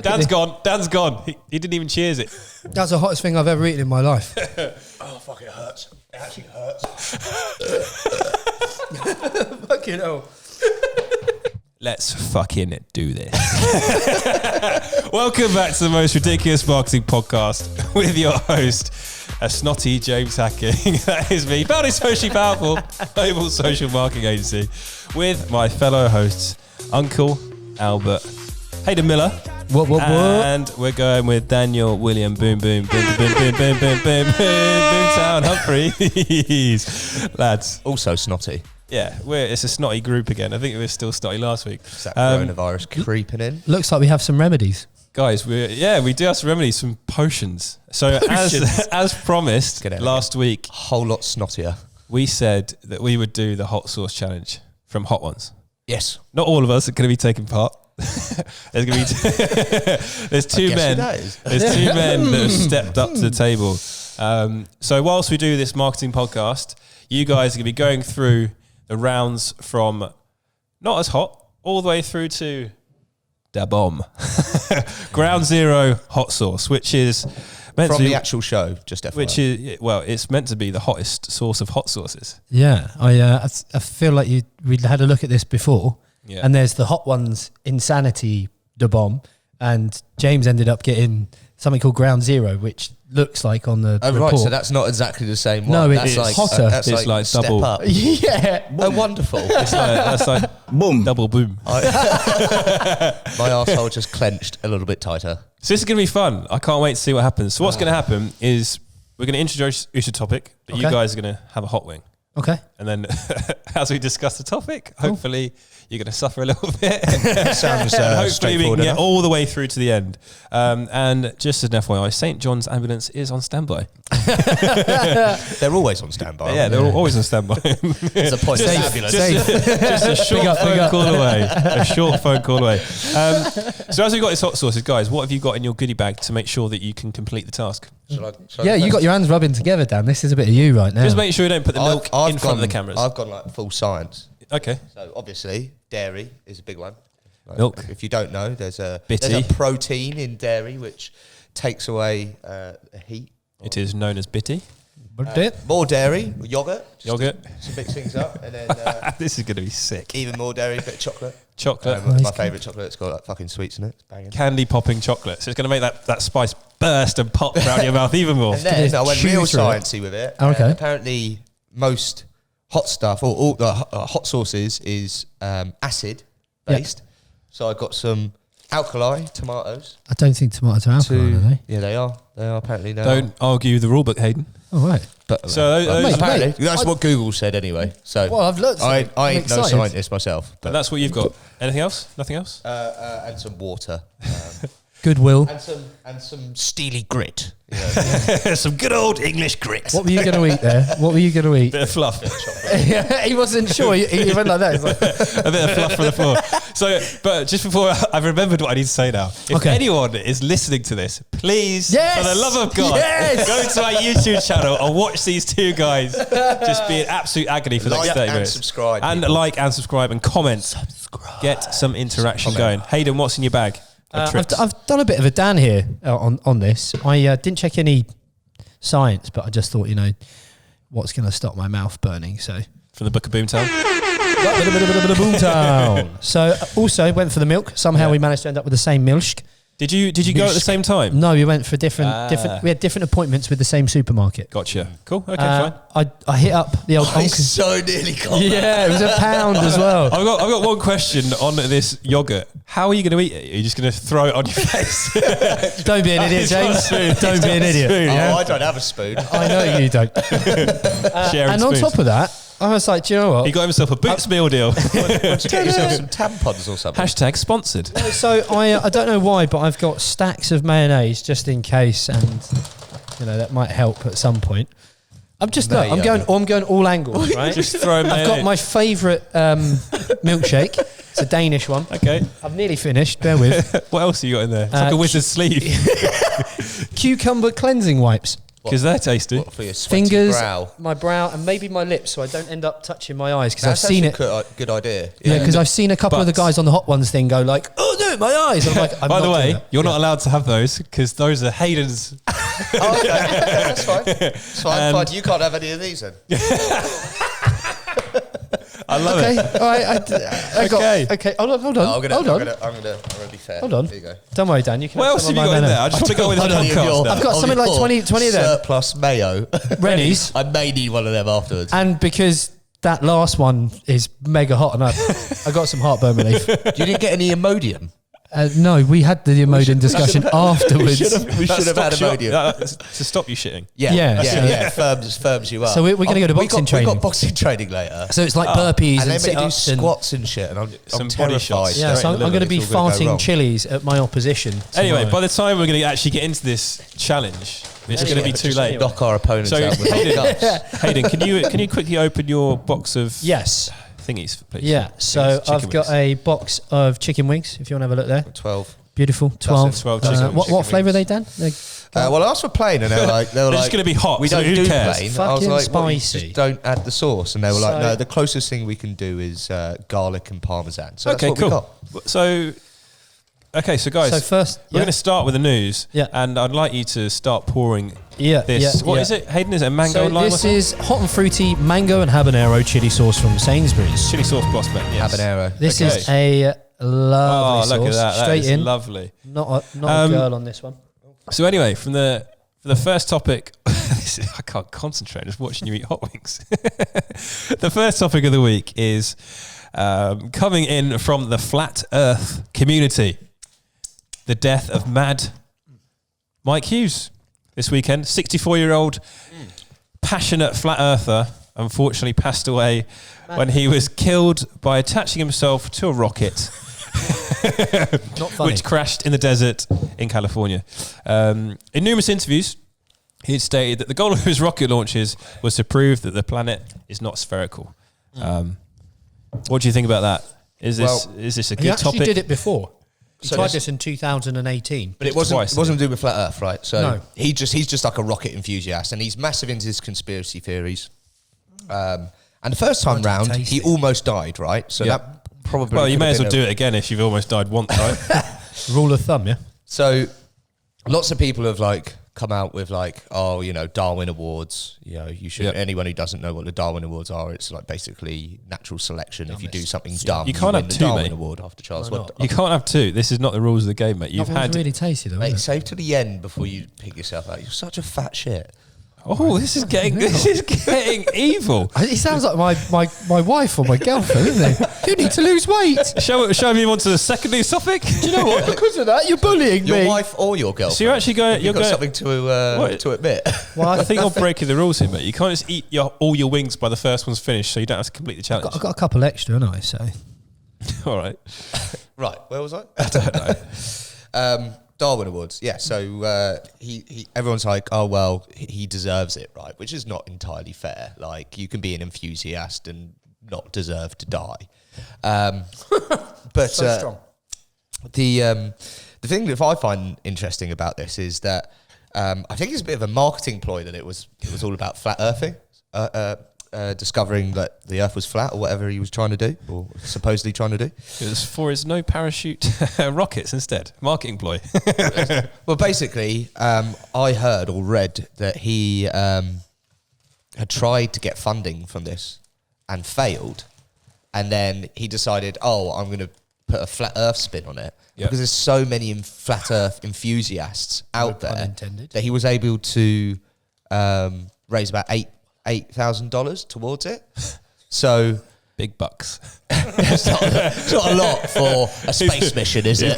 Dan's gone. Dan's gone. He didn't even cheers it. That's the hottest thing I've ever eaten in my life. Oh, fuck, it hurts. It actually hurts. Fucking hell. Let's fucking do this. Welcome back to the most ridiculous marketing podcast with your host, a snotty James Hacking. That is me, founding Socially Powerful global social marketing agency, with my fellow hosts, Uncle Albert, Hayden Miller. What? And we're going with Daniel, William, boom, boom, boom, boom, boom, boom, boom, boom, Boomtown Humphreys. Lads. Also snotty. Yeah, it's a snotty group again. I think it was still snotty last week. Is that coronavirus creeping in? Looks like we have some remedies. Guys, we do have some remedies, some potions. So as promised last week, a whole lot snottier. We said that we would do the hot sauce challenge from Hot Ones. Yes. Not all of us are going to be taking part. There's going to be there's two men. There's two men that have stepped up to the table. So whilst we do this marketing podcast, you guys are going to be going through the rounds from not as hot all the way through to da bomb. Ground Zero hot sauce, which is meant from to be, the actual show, just FYI. which is, well, it's meant to be the hottest source of hot sauces. Yeah, I feel like we had a look at this before. Yeah. And there's the Hot Ones Insanity da bomb, and James ended up getting something called Ground Zero, which looks like on the report. Right, so that's not exactly the same one. No, that's it's like hotter. That's It's like step double. up. Yeah. Oh, wonderful. That's like boom, double boom. My arsehole just clenched a little bit tighter. So this is going to be fun. I can't wait to see what happens. So what's going to happen is we're going to introduce a topic, but you guys are going to have a hot wing. Okay. And then as we discuss the topic, hopefully you're going to suffer a little bit. Sounds hopefully we can straightforward get enough. all the way through to the end. And just as an FYI, St. John's ambulance is on standby. They're always on standby. Yeah, they're always on standby. It's a point of ambulance. Just a short phone call away. A short phone call away. So as we've got these hot sauces, guys, what have you got in your goodie bag to make sure that you can complete the task? Shall I Yeah, you got your hands rubbing together, Dan. This is a bit of you right now. Just make sure you don't put the milk in front of the cameras. I've gone like full science. Okay. So obviously, dairy is a big one. Like, Milk. If you don't know, there's a Bitty. protein in dairy which takes away heat. It is known as bitty. More dairy, yogurt. Yogurt. To mix things up, and then This is going to be sick. even more dairy, bit of chocolate. Chocolate. Nice. My favourite chocolate. It's got like fucking sweets in it. It's banging. Candy popping chocolate. So it's going to make that spice burst and pop around your mouth even more. And then I went real Choose through it. sciencey with it. Okay. Apparently, most hot stuff or all the hot sauces is acid based. So I got some alkali tomatoes. I don't think tomatoes are alkaline, are they? Yeah, they are. They are apparently now. Don't argue the rule book, Hayden. Oh, right. But So those, apparently, mate, that's what Google said anyway. So Well, I've looked. I I'm ain't no excited. scientist myself. but that's what you've got. Anything else? Nothing else? And some water. Goodwill. and some steely grit. You know, Some good old English grit. What were you going to eat there? What were you going to eat? Bit of fluff. He wasn't sure. He went like that. He's like, A bit of fluff from the floor. So, but just before I've remembered what I need to say now. If Okay. anyone is listening to this, please, Yes! for the love of God, Yes! go to our YouTube channel and watch these two guys just be in absolute agony for the next 30 and minutes. subscribe. And people. like and subscribe and comment. Get some interaction going. Hayden, what's in your bag? I've done a bit of a Dan here on this. I didn't check any science, but I just thought, what's going to stop my mouth burning? So From the Book of Boomtown. Boomtown. So also went for the milk. Somehow we managed to end up with the same milk. Did you go at the same time? No, we went for different. We had different appointments with the same supermarket. Gotcha. Cool. Okay, fine. I hit up the old. I so nearly got that. Yeah, it was £1 as well. I've got one question on this yogurt. How are you going to eat it? Are you just going to throw it on your face? Don't be an idiot, James. Don't be an idiot. I don't have a spoon. I know you don't. Sharing And on spoons. top of that, I was like, do you know what? He got himself a Boots meal deal. Get yourself some tampons or something. Hashtag sponsored. So I don't know why, but I've got stacks of mayonnaise just in case, and that might help at some point. I'm going all angles, right? Just throw I've got my favourite milkshake. It's a Danish one. Okay. I've nearly finished. Bear with. What else have you got in there? It's like a wizard's sleeve. Cucumber cleansing wipes. Because they're tasty. For your sweaty Fingers, brow. my brow, and maybe my lips, so I don't end up touching my eyes. Because I've That's seen it. Good idea. Yeah, because I've seen a couple of the But- guys on the Hot Ones thing go like, "Oh no, my eyes!" I'm like, I'm By the not doing way, that. you're not allowed to have those because those are Hayden's. Oh, okay. That's fine. It's fine. Fine. You can't have any of these then. I love Okay, it. all right. Okay. Hold on. I'm gonna be fair. Hold on. There you go. Don't worry, Dan. You can. What have else some have of you my got in mayo. there? I just want to go with the podcast now. I've got something like 20 of them. Surplus mayo. Rennie's. I may need one of them afterwards. And because that last one is mega hot, and I got some heartburn relief. You didn't get any Imodium? No, we had the Imodium discussion afterwards. We should have had Imodium. To stop you shitting. Yeah. Firms you up. So we're going to go to boxing training. We got boxing training later. So it's like burpees And and they make you do sit-ups and squats and shit. And I'm Some body terrified. shots. yeah, so I'm going to be It's all gonna go farting wrong. chilies at my opposition. Anyway, tomorrow. by the time we're going to actually get into this challenge, it's going to be too late. Knock our opponents So out with hot guts. Hayden, can you quickly open your box of yes, thingies, please? yeah. So Chicken I've got wings. a box of chicken wings. If you want to have a look there, 12. beautiful. 12. 12 chicken What wings. flavour are they, Dan? Well, I asked for plain, and they were like, They're just going to be hot. we so don't who do cares? plain. I was Fucking like, well, you spicy. just don't add the sauce. And they were like, So- no, the closest thing we can do is garlic and parmesan. So Okay, that's what we cool. got. So guys, So first, we're going to start with the news. Yeah. And I'd like you to start pouring yeah, this. yeah, What yeah. is it, Hayden? Is it a mango So and lime? this is hot and fruity mango and habanero chili sauce from Sainsbury's. chili sauce prospect. Yes. Habanero. This Okay. is a lovely Oh, sauce. look at that. That Straight is in. lovely. Not a girl on this one. So anyway, for the first topic, I can't concentrate just watching you eat hot wings. The first topic of the week is coming in from the flat Earth community. The death of Mad Mike Hughes this weekend. 64-year-old passionate flat earther unfortunately passed away when he was killed by attaching himself to a rocket. Not funny. Which crashed in the desert in California. In numerous interviews, he stated that the goal of his rocket launches was to prove that the planet is not spherical. What do you think about that? Is this a He good actually topic? did it before. He So tried this- this in 2018. But it wasn't Twice, to do with flat Earth, right? So No. he's just like a rocket enthusiast, and he's massive into his conspiracy theories. And the first time round, he almost died, right? So Yeah. that probably Well, you could may have as well been do it again if you've almost died once, right? Rule of thumb, yeah? So lots of people have like come out with like, oh, you know, Darwin Awards. You know, you should. Yep. Anyone who doesn't know what the Darwin Awards are, it's like basically natural selection. If you do something dumb, You can't win have the two, Darwin mate. Award after Charles Why Wood. not? You can't have two. This is not the rules of the game, mate. You've That one's had... really tasty though, Mate, isn't save to the end before you pick yourself out. You're such a fat shit. Oh, this is getting evil. it? He sounds like my wife or my girlfriend, isn't he? You need to lose weight. Shall we move on to the second news topic? Do you know what? Because of that, you're bullying Your me. wife or your girlfriend. So you're actually going... You've You're got going something What? to admit. Well, I think you're breaking the rules here, mate. You can't just eat all your wings by the first one's finished, so you don't have to complete the challenge. I've got a couple extra, haven't I? So All right. Right, where was I? I don't know. Darwin Awards, yeah. So he everyone's like, oh well, he deserves it, right? Which is not entirely fair. Like you can be an enthusiast and not deserve to die. But so strong. the thing that I find interesting about this is that I think it's a bit of a marketing ploy that it was all about flat earthing. Discovering that the Earth was flat or whatever he was trying to do or supposedly trying to do. It was for his no parachute rockets instead. Marketing ploy. Well, basically, I heard or read that he had tried to get funding from this and failed. And then he decided, oh, I'm going to put a flat earth spin on it. Yep. Because there's so many flat earth enthusiasts out No pun there intended. that he was able to raise about $8,000 towards it. So Big bucks. it's not a lot for a space mission, is it?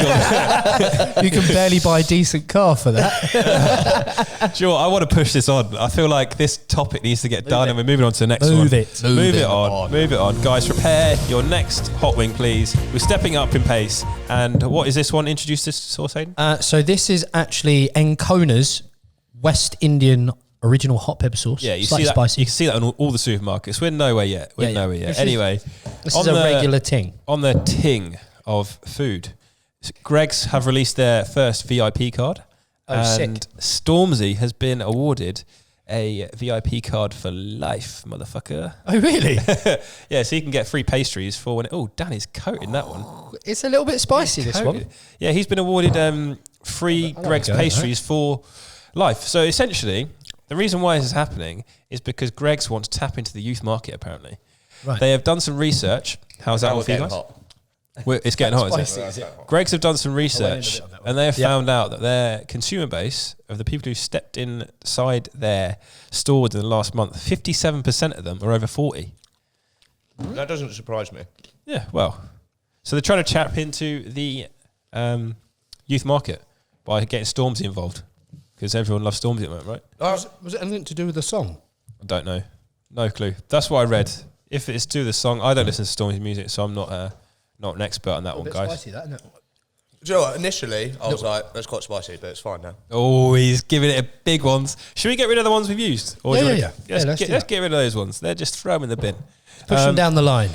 You can barely buy a decent car for that. Do you know what? I want to push this on. I feel like this topic needs to get done and we're moving on to the next one. Move it. Move it on. Move it on. Guys, prepare your next hot wing, please. We're stepping up in pace. And what is this one? Introduce this sauce, Hayden. So this is actually Encona's West Indian original hot pepper sauce. Yeah, you Slightly see that. spicy. You can see that on all the supermarkets. We're nowhere yet. We're Yeah, yeah. nowhere yet. This is- Anyway, This on is a the- regular ting. on the ting of food, Greg's have released their first VIP card. Oh, and sick. Stormzy has been awarded a VIP card for life, motherfucker. Oh, really? Yeah, so you can get free pastries for when... Oh, Danny's coating that one. It's a little bit spicy, this one. Yeah, he's been awarded free Greg's pastries for life. So essentially, the reason why this is happening is because Greg's wants to tap into the youth market, apparently. Right. They have done some research. How's that one for you guys? It's getting hot, is it? Greg's have done some research, and they have found out that their consumer base of the people who stepped inside their stores in the last month, 57% of them are over 40. That doesn't surprise me. Yeah, well, so they're trying to tap into the youth market by getting Stormzy involved, because everyone loves Stormzy at the moment, right? Was it anything to do with the song? I don't know. No clue. That's what I read. If it's to do with the song, I don't listen to Stormzy's music, so I'm not an expert on that one, guys. Spicy, that, isn't it? Do you know what? Initially, I was like, that's quite spicy, but it's fine now. Oh, he's giving it a big ones. Should we get rid of the ones we've used? Or Yeah. Let's get rid of those ones. They're just throw them in the bin. Push them down the line.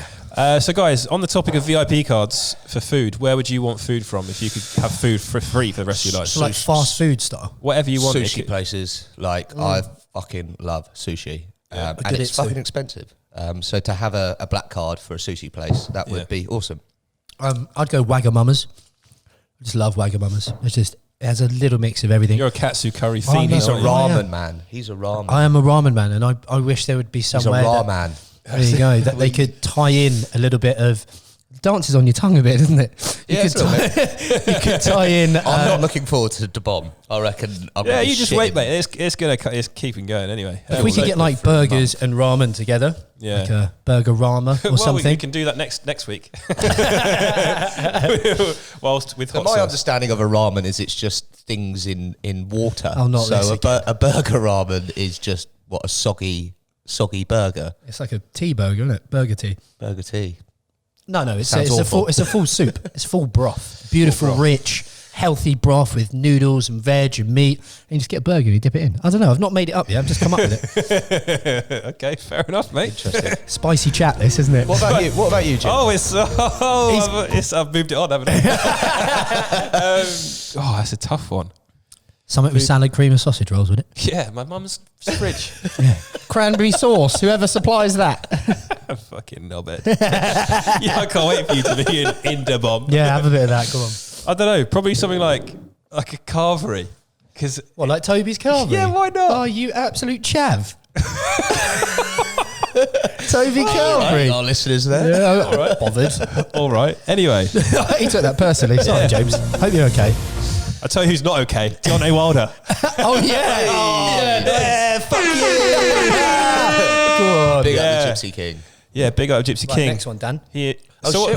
So, guys, on the topic of VIP cards for food, where would you want food from if you could have food for free for the rest of your life? So like fast food style? Whatever you want. Sushi places. Like, I fucking love sushi. And it's fucking expensive. So to have a black card for a sushi place, that would be awesome. I'd go Wagamama's. I just love Wagamama's. It has a little mix of everything. You're a katsu curry fiend. He's a ramen man. He's a ramen. I am a ramen man, and I wish there would be somewhere. He's a ramen. There you go. That they could tie in a little bit of... Dances on your tongue a bit, isn't it? You could tie in... I'm not looking forward to the bomb. I reckon... you just wait, mate. It's keeping going anyway. If we could get like burgers and ramen together, like a burger rama or something. We can do that next week. Whilst with hot my sauce. understanding of a ramen is it's just things in water. Oh, not so a burger ramen is just a soggy burger. It's like a tea burger, isn't it? Burger tea. Burger tea. No, it's a full soup. It's full broth. Beautiful, rich, healthy broth with noodles and veg and meat. And you just get a burger and you dip it in. I don't know. I've not made it up yet. I've just come up with it. Okay, fair enough, mate. Interesting. Spicy chat, this, isn't it? What about you, Jim? I've moved it on, haven't I? That's a tough one. Something with salad, cream and sausage rolls, would it? Yeah, my mum's fridge. Cranberry sauce, whoever supplies that. Fucking knobhead. I can't wait for you to be in the bomb. Yeah, have a bit of that, come on. I don't know, probably something like a carvery. Like Toby's carvery? Yeah, why not? Oh, you absolute chav. Toby Carvery. Our listeners there. Yeah, all right. Bothered. All right. Anyway. He took that personally. Sorry, James. Hope you're okay. I'll tell you who's not okay. Deontay Wilder. Oh, yeah. Fuck you. Big up the Gypsy King. Yeah, big up Gypsy King. Next one, Dan. Shit,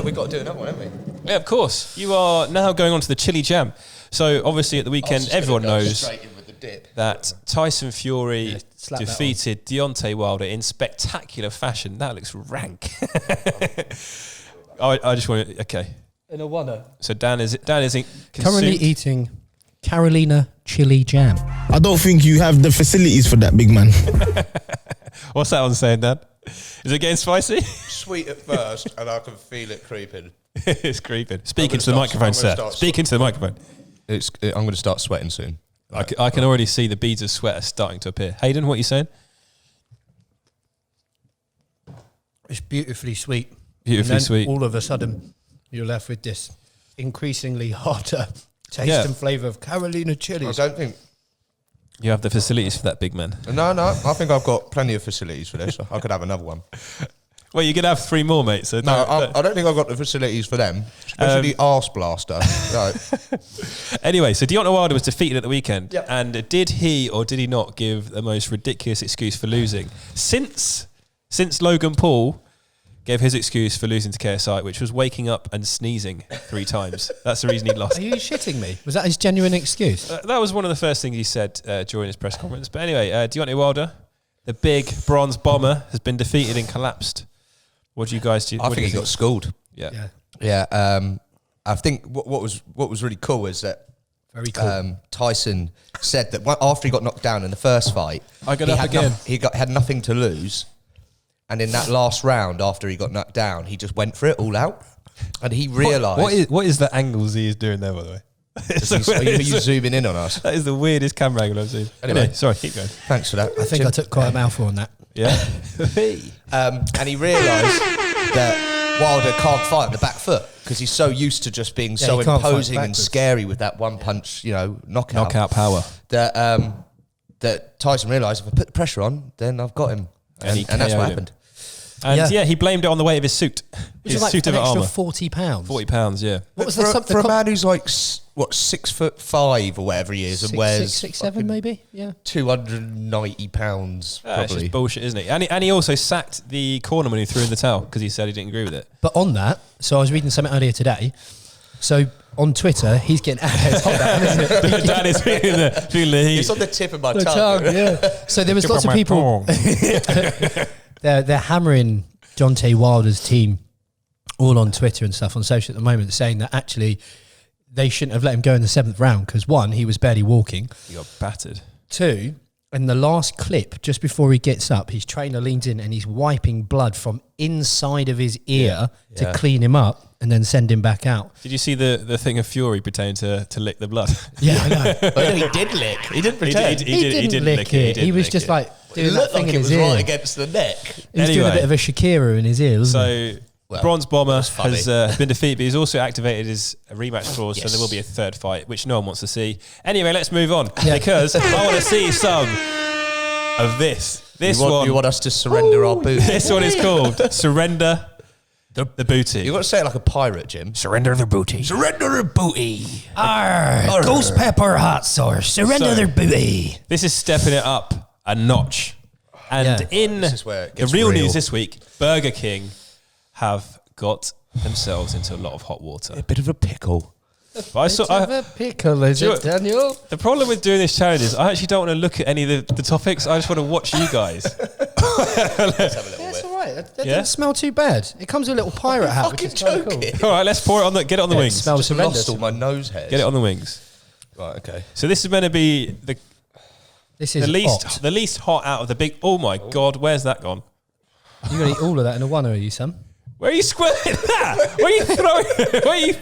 we've got to do another one, haven't we? Yeah, of course. You are now going on to the Chili Jam. So, obviously, at the weekend, everyone knows that Tyson Fury defeated Deontay Wilder in spectacular fashion. That looks rank. I just want to... Okay. In a one-er. So Dan is currently eating Carolina chili jam. I don't think you have the facilities for that, big man. What's that one saying, Dan? Is it getting spicy? Sweet at first, and I can feel it creeping. It's creeping. Speak into the microphone, sir. Speak into the microphone. I'm going to start sweating soon. I can already see the beads of sweat are starting to appear. Hayden, what are you saying? It's beautifully sweet. Beautifully sweet. All of a sudden, you're left with this increasingly hotter taste and flavour of Carolina chilies. I don't think you have the facilities for that, big man. No. I think I've got plenty of facilities for this. I could have another one. Well, you could have 3 more, mate. So no, I don't think I've got the facilities for them. Especially the arse blaster. Right. Anyway, so Deontay Wilder was defeated at the weekend. Yep. And did he or did he not give the most ridiculous excuse for losing? Since Logan Paul gave his excuse for losing to KSI, which was waking up and sneezing 3 times. That's the reason he lost. Are you shitting me? Was that his genuine excuse? That was one of the first things he said during his press conference. But anyway, Deontay Wilder, the big bronze bomber, has been defeated and collapsed. What do you guys do? I think he got schooled. Yeah. I think what was really cool is that very cool. Tyson said that after he got knocked down in the first fight, I got up again. He had nothing to lose. And in that last round, after he got knocked down, he just went for it all out. And he realised... What is the angles he is doing there, by the way? Are you zooming in on us? That is the weirdest camera angle I've seen. Anyway, sorry, keep going. Thanks for that. I think I took quite a mouthful on that. Yeah. And he realised that Wilder can't fight on the back foot because he's so used to just being so imposing and scary with that one punch, knockout power. That Tyson realised if I put the pressure on, then I've got him. And that's what happened. And he blamed it on the weight of his suit. His like suit an of extra armour. £40. £40, yeah. What was for a man who's like 6'5" or whatever he is, and wears 6'7" maybe, yeah, £290 That's probably. just bullshit, isn't it? And he also sacked the cornerman who threw in the towel because he said he didn't agree with it. But on that, so I was reading something earlier today. So on Twitter, he's getting Dan is feeling the heat. It's on the tip of my tongue. Yeah. So there was lots of people. They're hammering John T. Wilder's team all on Twitter and stuff on social at the moment, saying that actually they shouldn't have let him go in the 7th round because 1, he was barely walking. He got battered. 2, in the last clip, just before he gets up, his trainer leans in and he's wiping blood from inside of his ear to clean him up and then send him back out. Did you see the thing of Fury pretending to lick the blood? Yeah, I know. But he did lick. He didn't pretend. He didn't lick it. He was just like doing that thing in his ear. Right against the neck. He was doing a bit of a Shakira in his ear, wasn't he? Bronze Bomber has been defeated, but he's also activated his rematch clause, so there will be a 3rd fight, which no one wants to see. Anyway, let's move on, because I want to see some of this. You want us to surrender our booty? This one is called Surrender the Booty. You've got to say it like a pirate, Jim. Surrender the booty. Surrender the booty. Arr, ghost pepper hot sauce. Surrender their booty. This is stepping it up a notch. And in the real news this week, Burger King have got themselves into a lot of hot water. A bit of a pickle. But a pickle, is it, Daniel? The problem with doing this challenge is I actually don't want to look at any of the topics. I just want to watch you guys. It's all right. That didn't smell too bad. It comes with a little pirate hat, which is kind of cool. All right, let's pour it on get it on the wings. It smells horrendous. Lost all my nose hairs. Get it on the wings. Right, okay. So this is meant to be the least hot out of the big. Oh my God, where's that gone? You're going to eat all of that in a one, are you, Sam? Where are you squirting that? Where are you throwing?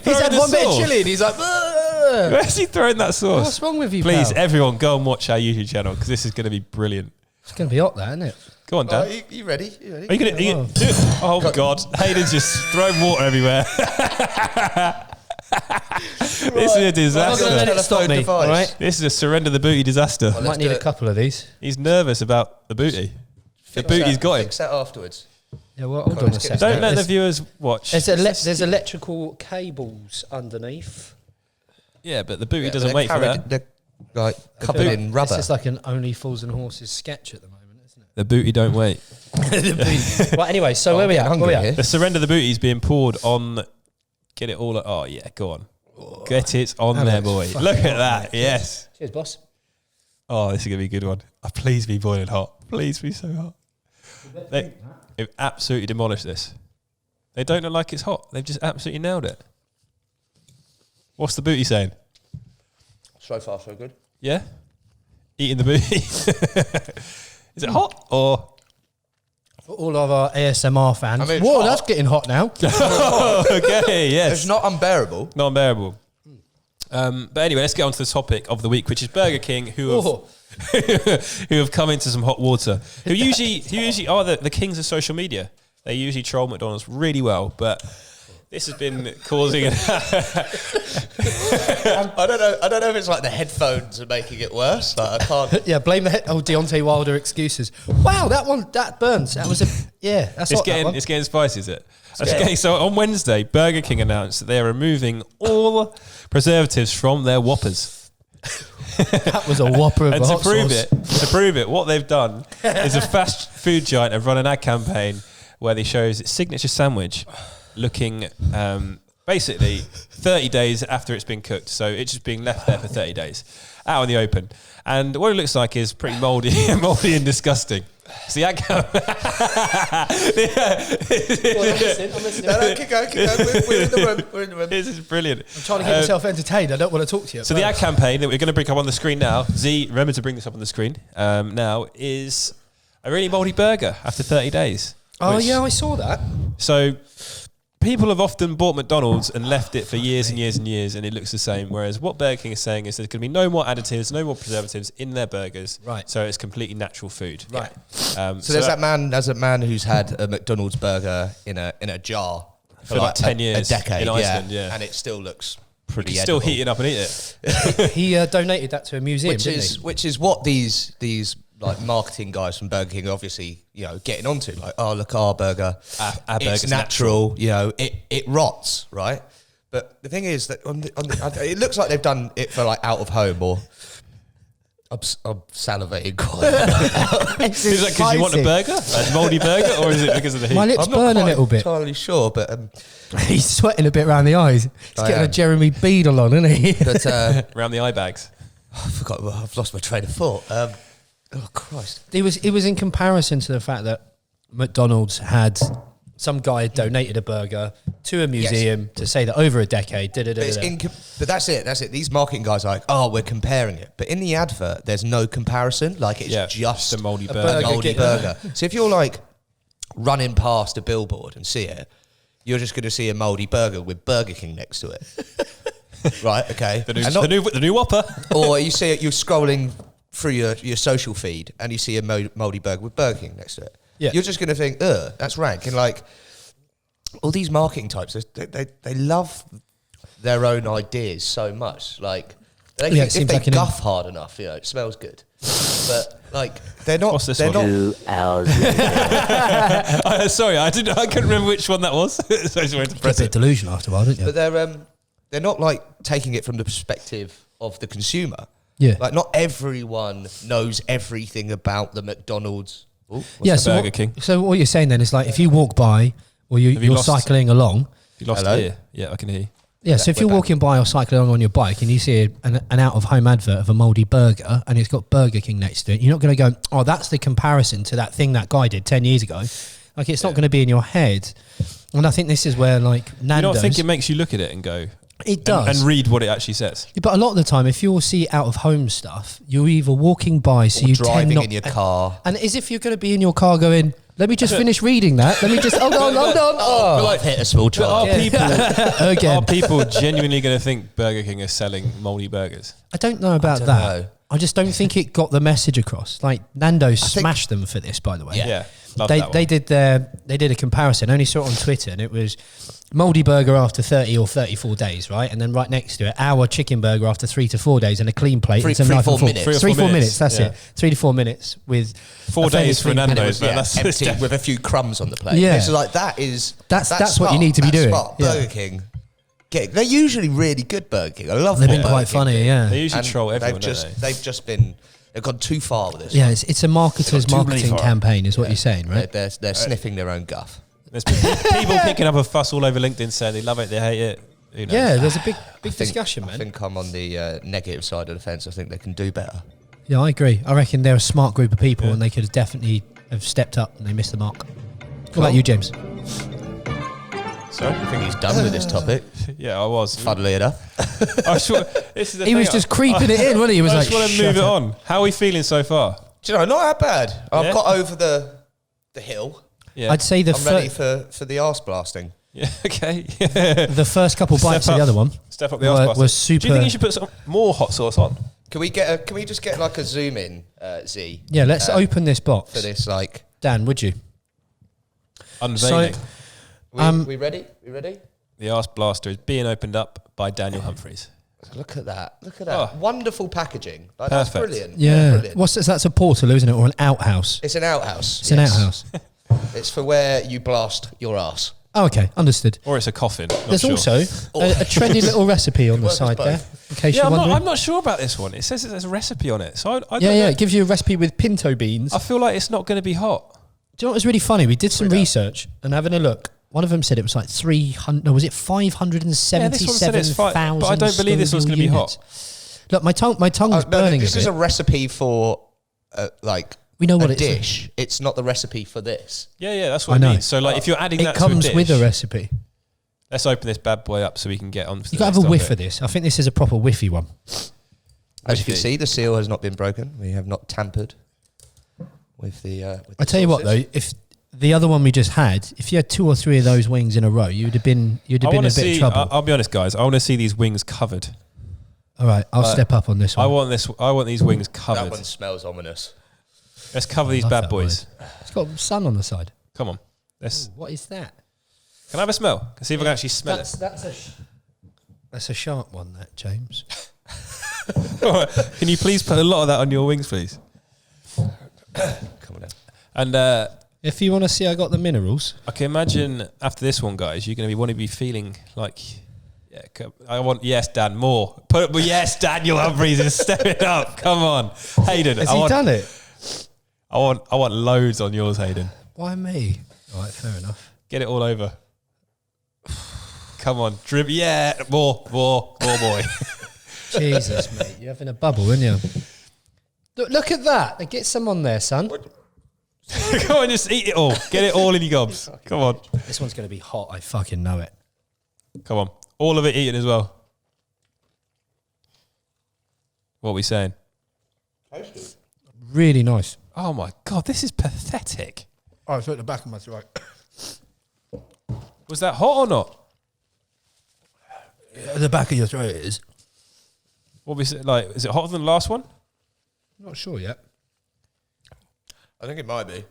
He's had one bit of chili and he's like, ugh. Where's he throwing that sauce? What's wrong with you, Please, pal? everyone, go and watch our YouTube channel because this is going to be brilliant. It's going to be hot, that, isn't it? Go on, Dan. Are you ready? Are you going to do it? Oh, God. Hayden's just throwing water everywhere. This is a disaster. I'm not going to let it stop me, all right? This is a surrender the booty disaster. I might need a couple of these. He's nervous about the booty. The booty's got him. Fix that afterwards. Yeah, well, hold on a second. Don't let the viewers watch. There's electrical cables underneath. Yeah, but the booty doesn't wait for that. They're like covered in rubber. It's just like an Only Fools and Horses sketch at the moment, isn't it? The booty don't wait. Right, anyway, so where we are? The surrender the booty is being poured on. Get it all. Oh yeah, go on. Get it on there, boy. Look at that. Yes. Cheers, boss. Oh, this is gonna be a good one. Oh, please be boiling hot. Please be so hot. They've absolutely demolished this. They don't look like it's hot. They've just absolutely nailed it. What's the booty saying? So far, so good. Yeah? Eating the booty. Is it hot or? For all of our ASMR fans. Whoa, that's getting hot now. Okay, yes. It's not unbearable. Not unbearable. But anyway, let's get on to the topic of the week, which is Burger King, who have come into some hot water. Who usually are the kings of social media. They usually troll McDonald's really well, but this has been causing. I don't know if it's like the headphones are making it worse. Like, I can't. Yeah, blame the Deontay Wilder excuses. Wow, that burns. That was that's it's getting spicy, is it? Okay, so on Wednesday, Burger King announced that they are removing all preservatives from their Whoppers. That was a Whopper of and a hot sauce. To prove it, what they've done is a fast food giant have run an ad campaign where they shows its signature sandwich looking basically 30 days after it's been cooked. So it's just being left there for 30 days out in the open. And what it looks like is pretty mouldy and disgusting. It's the ad campaign. I'm listening. No, keep going. We're in the room. This is brilliant. I'm trying to get myself entertained. I don't want to talk to you. So the ad campaign that we're going to bring up on the screen now, Z, remember to bring this up on the screen now, is a really mouldy burger after 30 days. Oh, yeah, I saw that. So people have often bought McDonald's and left it for years and years and years, and it looks the same. Whereas what Burger King is saying is there's going to be no more additives, no more preservatives in their burgers. Right. So it's completely natural food. Right. So there's that man who's had a McDonald's burger in a jar for like 10 years, a decade, in Iceland, and it still looks pretty. You can still edible. heat it up and eat it. He donated that to a museum, which is what these like marketing guys from Burger King are obviously, you know, getting onto. Like, oh, look, our burger, our burger's it's natural. You know, it rots, right? But the thing is that it looks like they've done it for like out of home or. I'm salivating quite. Is that because you want a burger, a mouldy burger, or is it because of the heat? My lips burn a little bit. I'm not entirely sure, but he's sweating a bit around the eyes. He's getting a Jeremy Beadle on, isn't he? But around the eye bags. I forgot. I've lost my train of thought. Oh Christ! It was in comparison to the fact that McDonald's had some guy donated a burger to a museum to say that over a decade. But that's it. That's it. These marketing guys are like, oh, we're comparing it, but in the advert, there's no comparison. Like it's just a mouldy burger. Burger. So if you're like running past a billboard and see it, you're just going to see a mouldy burger with Burger King next to it. Right? Okay. The new whopper. Or you see it. You're scrolling through your social feed and you see a mouldy burger with Burger King next to it. Yeah. You're just going to think, that's rank. And like all these marketing types, they love their own ideas so much. Like they think if they guff hard enough, you know, it smells good. But like they're not. What's this they're one? not. 2 hours later. Sorry, I couldn't remember which one that was. So I just wanted to press a bit it. delusional after a while, didn't you? But they're not like taking it from the perspective of the consumer. Yeah. Like not everyone knows everything about the McDonald's. Burger King. So what you're saying then is like if you walk by or you're cycling along. You lost Hello? ear. Yeah, I can hear you. Yeah, so if you're walking by or cycling along on your bike and you see an out-of-home advert of a mouldy burger and it's got Burger King next to it, you're not going to go, oh, that's the comparison to that thing that guy did 10 years ago. Like, it's not going to be in your head. And I think this is where, like, Nando's... You don't think it makes you look at it and go... It does. And read what it actually says. Yeah, but a lot of the time, if you'll see out-of-home stuff, you're either walking by, so or you driving tend not... in your car. And as if you're going to be in your car going... Let me just finish reading that. Let me just... Hold on. Oh, like hit a small charge. Are people genuinely going to think Burger King is selling mouldy burgers? I don't know about that. I just don't think it got the message across. Like, Nando's smashed them for this, by the way. Yeah. They did a comparison. I only saw it on Twitter, and it was mouldy burger after 30 or 34 days, right? And then right next to it, our chicken burger after 3 to 4 days, and a clean plate. 3 to 4 minutes. 3 to 4 minutes. That's it. 3 to 4 minutes with 4 days for Nando's. That's empty with a few crumbs on the plate. Yeah, so like that's what you need to be doing. Smart. Burger King. They're usually really good. Burger King. I love. They've been quite funny. Yeah, they usually troll everyone. They've gone too far with this. Yeah, it's a marketer's marketing campaign, is what you're saying, right? They're sniffing their own guff. There's people picking up a fuss all over LinkedIn saying they love it, they hate it. Who knows? Yeah, there's a big discussion, man. I think I'm on the negative side of the fence. I think they can do better. Yeah, I agree. I reckon they're a smart group of people, and they could definitely have stepped up, and they missed the mark. What about you, James? Sorry? I think he's done with this topic. Yeah, I was. Funnily enough. He was just creeping it in, wasn't he? He was I like, just want to move it on. How are we feeling so far? Do you know, not that bad. I've got over the hill. Yeah. I'd say I'm ready for the arse blasting. Yeah, okay. The first couple bites of the other one. Step up the arse blasting. Was super. Do you think you should put some more hot sauce on? Can we just get like a zoom in, Z? Yeah, let's open this box. For this, like... Dan, would you? Unveiling. We ready? We ready? The arse blaster is being opened up by Daniel Humphreys. Look at that. Wonderful packaging. Like, that's brilliant. Yeah. Brilliant. That's a portal, isn't it? Or an outhouse? It's an outhouse. It's an outhouse. It's for where you blast your arse. Oh, okay. Understood. Or it's a coffin. There's also a trendy little recipe on the side there, in case you're wondering. I'm not sure about this one. It says there's a recipe on it. So I don't know. It gives you a recipe with pinto beans. I feel like it's not going to be hot. Do you know what was really funny? We did some research and having a look. One of them said it was like 300. No, was it 577,000? But I don't believe this one's going to be hot. Look, my tongue was burning. This is a recipe for we know what a dish. It's not the recipe for this. Yeah, that's what I mean. So like, if you're adding that to a dish, it comes with a recipe. Let's open this bad boy up so we can get on. You got to have a whiff of this. I think this is a proper whiffy one. As you can see, the seal has not been broken. We have not tampered with the. I tell you what, though, if the other one we just had, if you had 2 or 3 of those wings in a row, you'd have been in a bit of trouble. I'll be honest, guys. I want to see these wings covered. All right, I'll step up on this one. I want these wings covered. That one smells ominous. Let's cover these bad boys. Word. It's got sun on the side. Come on. Ooh, what is that? Can I have a smell? Can see if I can actually smell it. That's a sharp one, that, James. Can you please put a lot of that on your wings, please? Come on in. And if you want to see, I got the minerals. I can imagine after this one, guys, you're going to want to be feeling like, yes, Dan, more. Yes, Daniel Humphreys is stepping up. Come on, Hayden. Has he done it? I want loads on yours, Hayden. Why me? All right, fair enough. Get it all over. Come on, drip. Yeah, more, boy. Jesus, mate, you're having a bubble, aren't you? Look at that. Get some on there, son. Come on, just eat it all. Get it all in your gobs. Come on. This one's going to be hot. I fucking know it. Come on. All of it eaten as well. What are we saying? Really nice. Oh my God, this is pathetic. Oh, it's at the back of my throat. Was that hot or not? At the back of your throat it is. What was it like? Is it hotter than the last one? Not sure yet. I think it might be.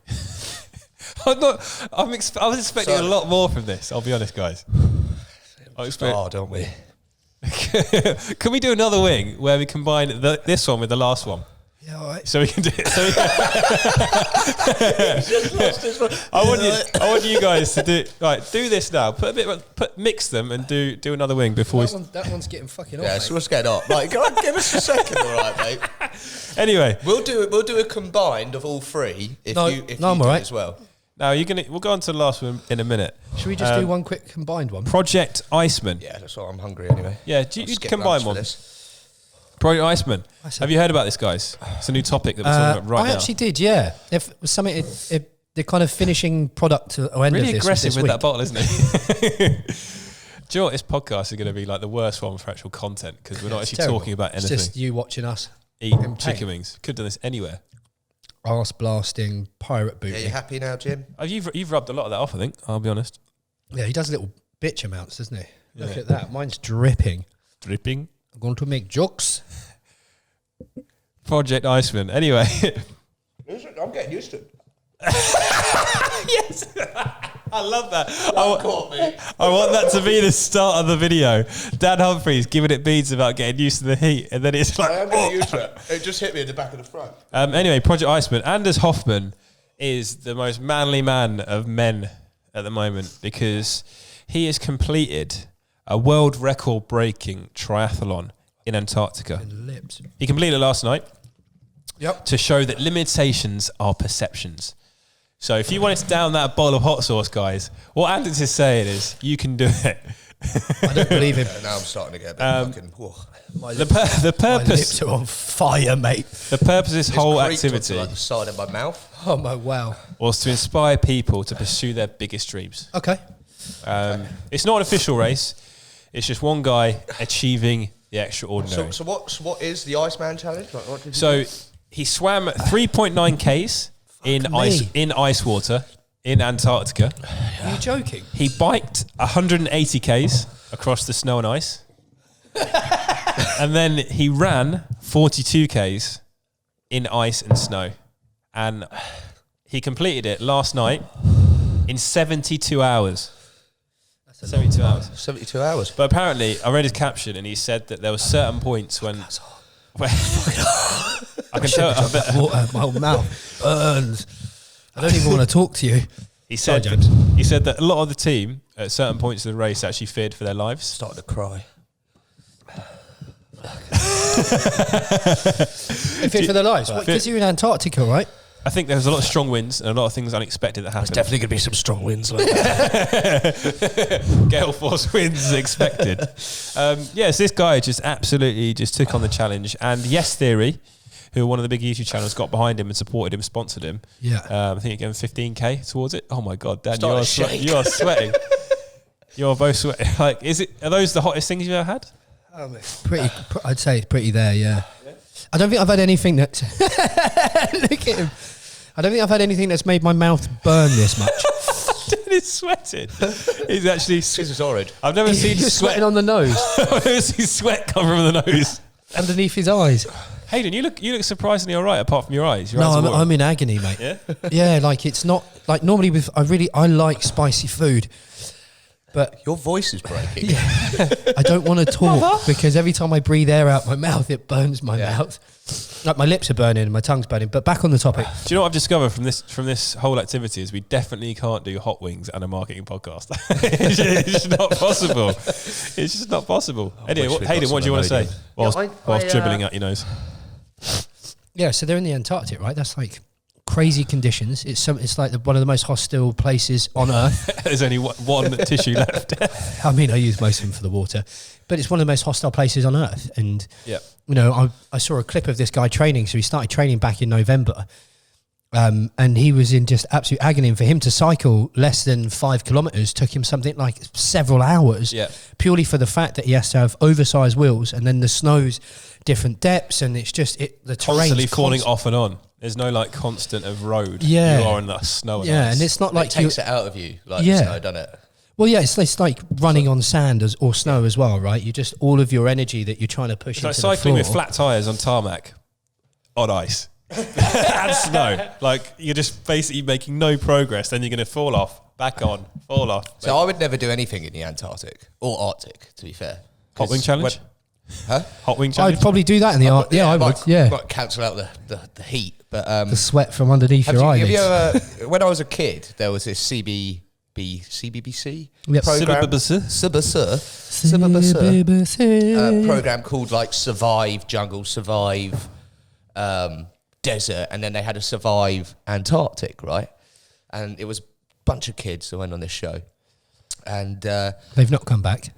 I was expecting a lot more from this. I'll be honest, guys. Don't we? Can we do another wing where we combine this one with the last one? Yeah, all right. So we can do it. I want you guys to do this now. Mix them and do another wing before that one's getting fucking hot. Yeah, so what's getting hot? Like, give us a second, all right, mate. Anyway, we'll do a combined of all 3 if you do all right as well. Now we'll go on to the last one in a minute. Should we just do one quick combined one? Project Iceman. Yeah, that's what I'm hungry anyway. Yeah, you combine one. Project Iceman. Have you heard about this, guys? It's a new topic that we're talking about right now. I actually did, yeah. If it was something, the kind of finishing product or end really of this aggressive with week. that bottle, isn't it? Do you know what? This podcast is going to be like the worst one for actual content because we're not actually talking about anything. It's just you watching us eat chicken wings. Could have done this anywhere. Arse blasting, pirate booty. Yeah, you happy now, Jim? You've rubbed a lot of that off, I think. I'll be honest. Yeah, he does little bitch amounts, doesn't he? Yeah. Look at that. Mine's dripping. Dripping. I'm going to make jokes. Project Iceman. Anyway. I'm getting used to it. Yes. I love that. I want that to be the start of the video. Dan Humphreys giving it beads about getting used to the heat, and then it's like, I am getting used to it. It just hit me in the back of the front. Anyway, Project Iceman. Anders Hofman is the most manly man of men at the moment because he has completed a world record-breaking triathlon in Antarctica. He completed it last night. Yep. To show that limitations are perceptions. So if you wanted to down that bowl of hot sauce, guys, what Anders is saying is you can do it. I don't believe him. Now I'm starting to get a bit fucking... The purpose... My lips are on fire, mate. The purpose of this whole activity... Like the side of my mouth. Oh, my wow. ...was to inspire people to pursue their biggest dreams. Okay. It's not an official race. It's just one guy achieving the extraordinary. So what is the Iceman challenge? Like, what did he swam 3.9 Ks in ice water in Antarctica. Are you joking? He biked 180 Ks across the snow and ice. And then he ran 42 Ks in ice and snow. And he completed it last night in 72 hours. 72 hours. 72 hours. But apparently, I read his caption and he said that there were certain points when I can tell. Water, my whole mouth burns. I don't even want to talk to you. He said that a lot of the team at certain points of the race actually feared for their lives. Started to cry. They feared for their lives? Because you're in Antarctica, right? I think there was a lot of strong winds and a lot of things unexpected that happened. There's definitely going to be some strong winds like that. Gale force winds expected. So this guy just absolutely just took on the challenge. And Yes Theory, who are one of the big YouTube channels, got behind him and supported him, sponsored him. Yeah. I think he gave him 15k towards it. Oh my God, Dan, you are sweating. You are both sweating. Like, are those the hottest things you've ever had? Pretty. I'd say it's pretty there. Yeah. I don't think I've had anything that. Look at him. I don't think I've had anything that's made my mouth burn this much. He's sweating. He's actually... This is horrid. I've never seen He's sweat... sweating on the nose. I've never seen sweat come from the nose. Underneath his eyes. Hayden, you look surprisingly all right, apart from your eyes. Your No, eyes are I'm in agony, mate. Yeah? Yeah, like it's not... Like normally I like spicy food. But Your voice is breaking. I don't want to talk because every time I breathe air out my mouth, it burns my mouth. Like my lips are burning and my tongue's burning. But back on the topic. Do you know what I've discovered from this whole activity is we definitely can't do hot wings and a marketing podcast. It's just not possible. It's just not possible. Anyway, Hayden, what do you want to say whilst dribbling out your nose? Yeah, so they're in the Antarctic, right? That's like crazy conditions. It's like one of the most hostile places on Earth. There's only one tissue left. I mean, I use most of them for the water, but it's one of the most hostile places on Earth. And yeah, you know, I saw a clip of this guy training. So he started training back in November, and he was in just absolute agony. And for him to cycle less than 5 kilometers took him something like several hours. Yeah, purely for the fact that he has to have oversized wheels, and then the snow's different depths, and it's just the terrain constantly falling off and on. There's no like constant of road. Yeah, you are in the snow. And yeah, ice. and it's not like it takes it out of you, like snow, doesn't it? Well, yeah, it's like running on sand or snow as well, right? You just all of your energy that you're trying to push into like cycling the with floor. flat tires on tarmac, on ice, and snow. Like you're just basically making no progress. Then you're going to fall off, back on, fall off. So I would never do anything in the Antarctic or Arctic, to be fair. Hot wing challenge. Hot wing challenge. I'd probably do that in the art. Yeah, I would. Yeah, might cancel out the heat, but the sweat from underneath your eyelids. Have you ever? When I was a kid, there was this CBBC program called like Survive Jungle, Survive Desert, and then they had a Survive Antarctic, right? And it was a bunch of kids that went on this show, and they've not come back.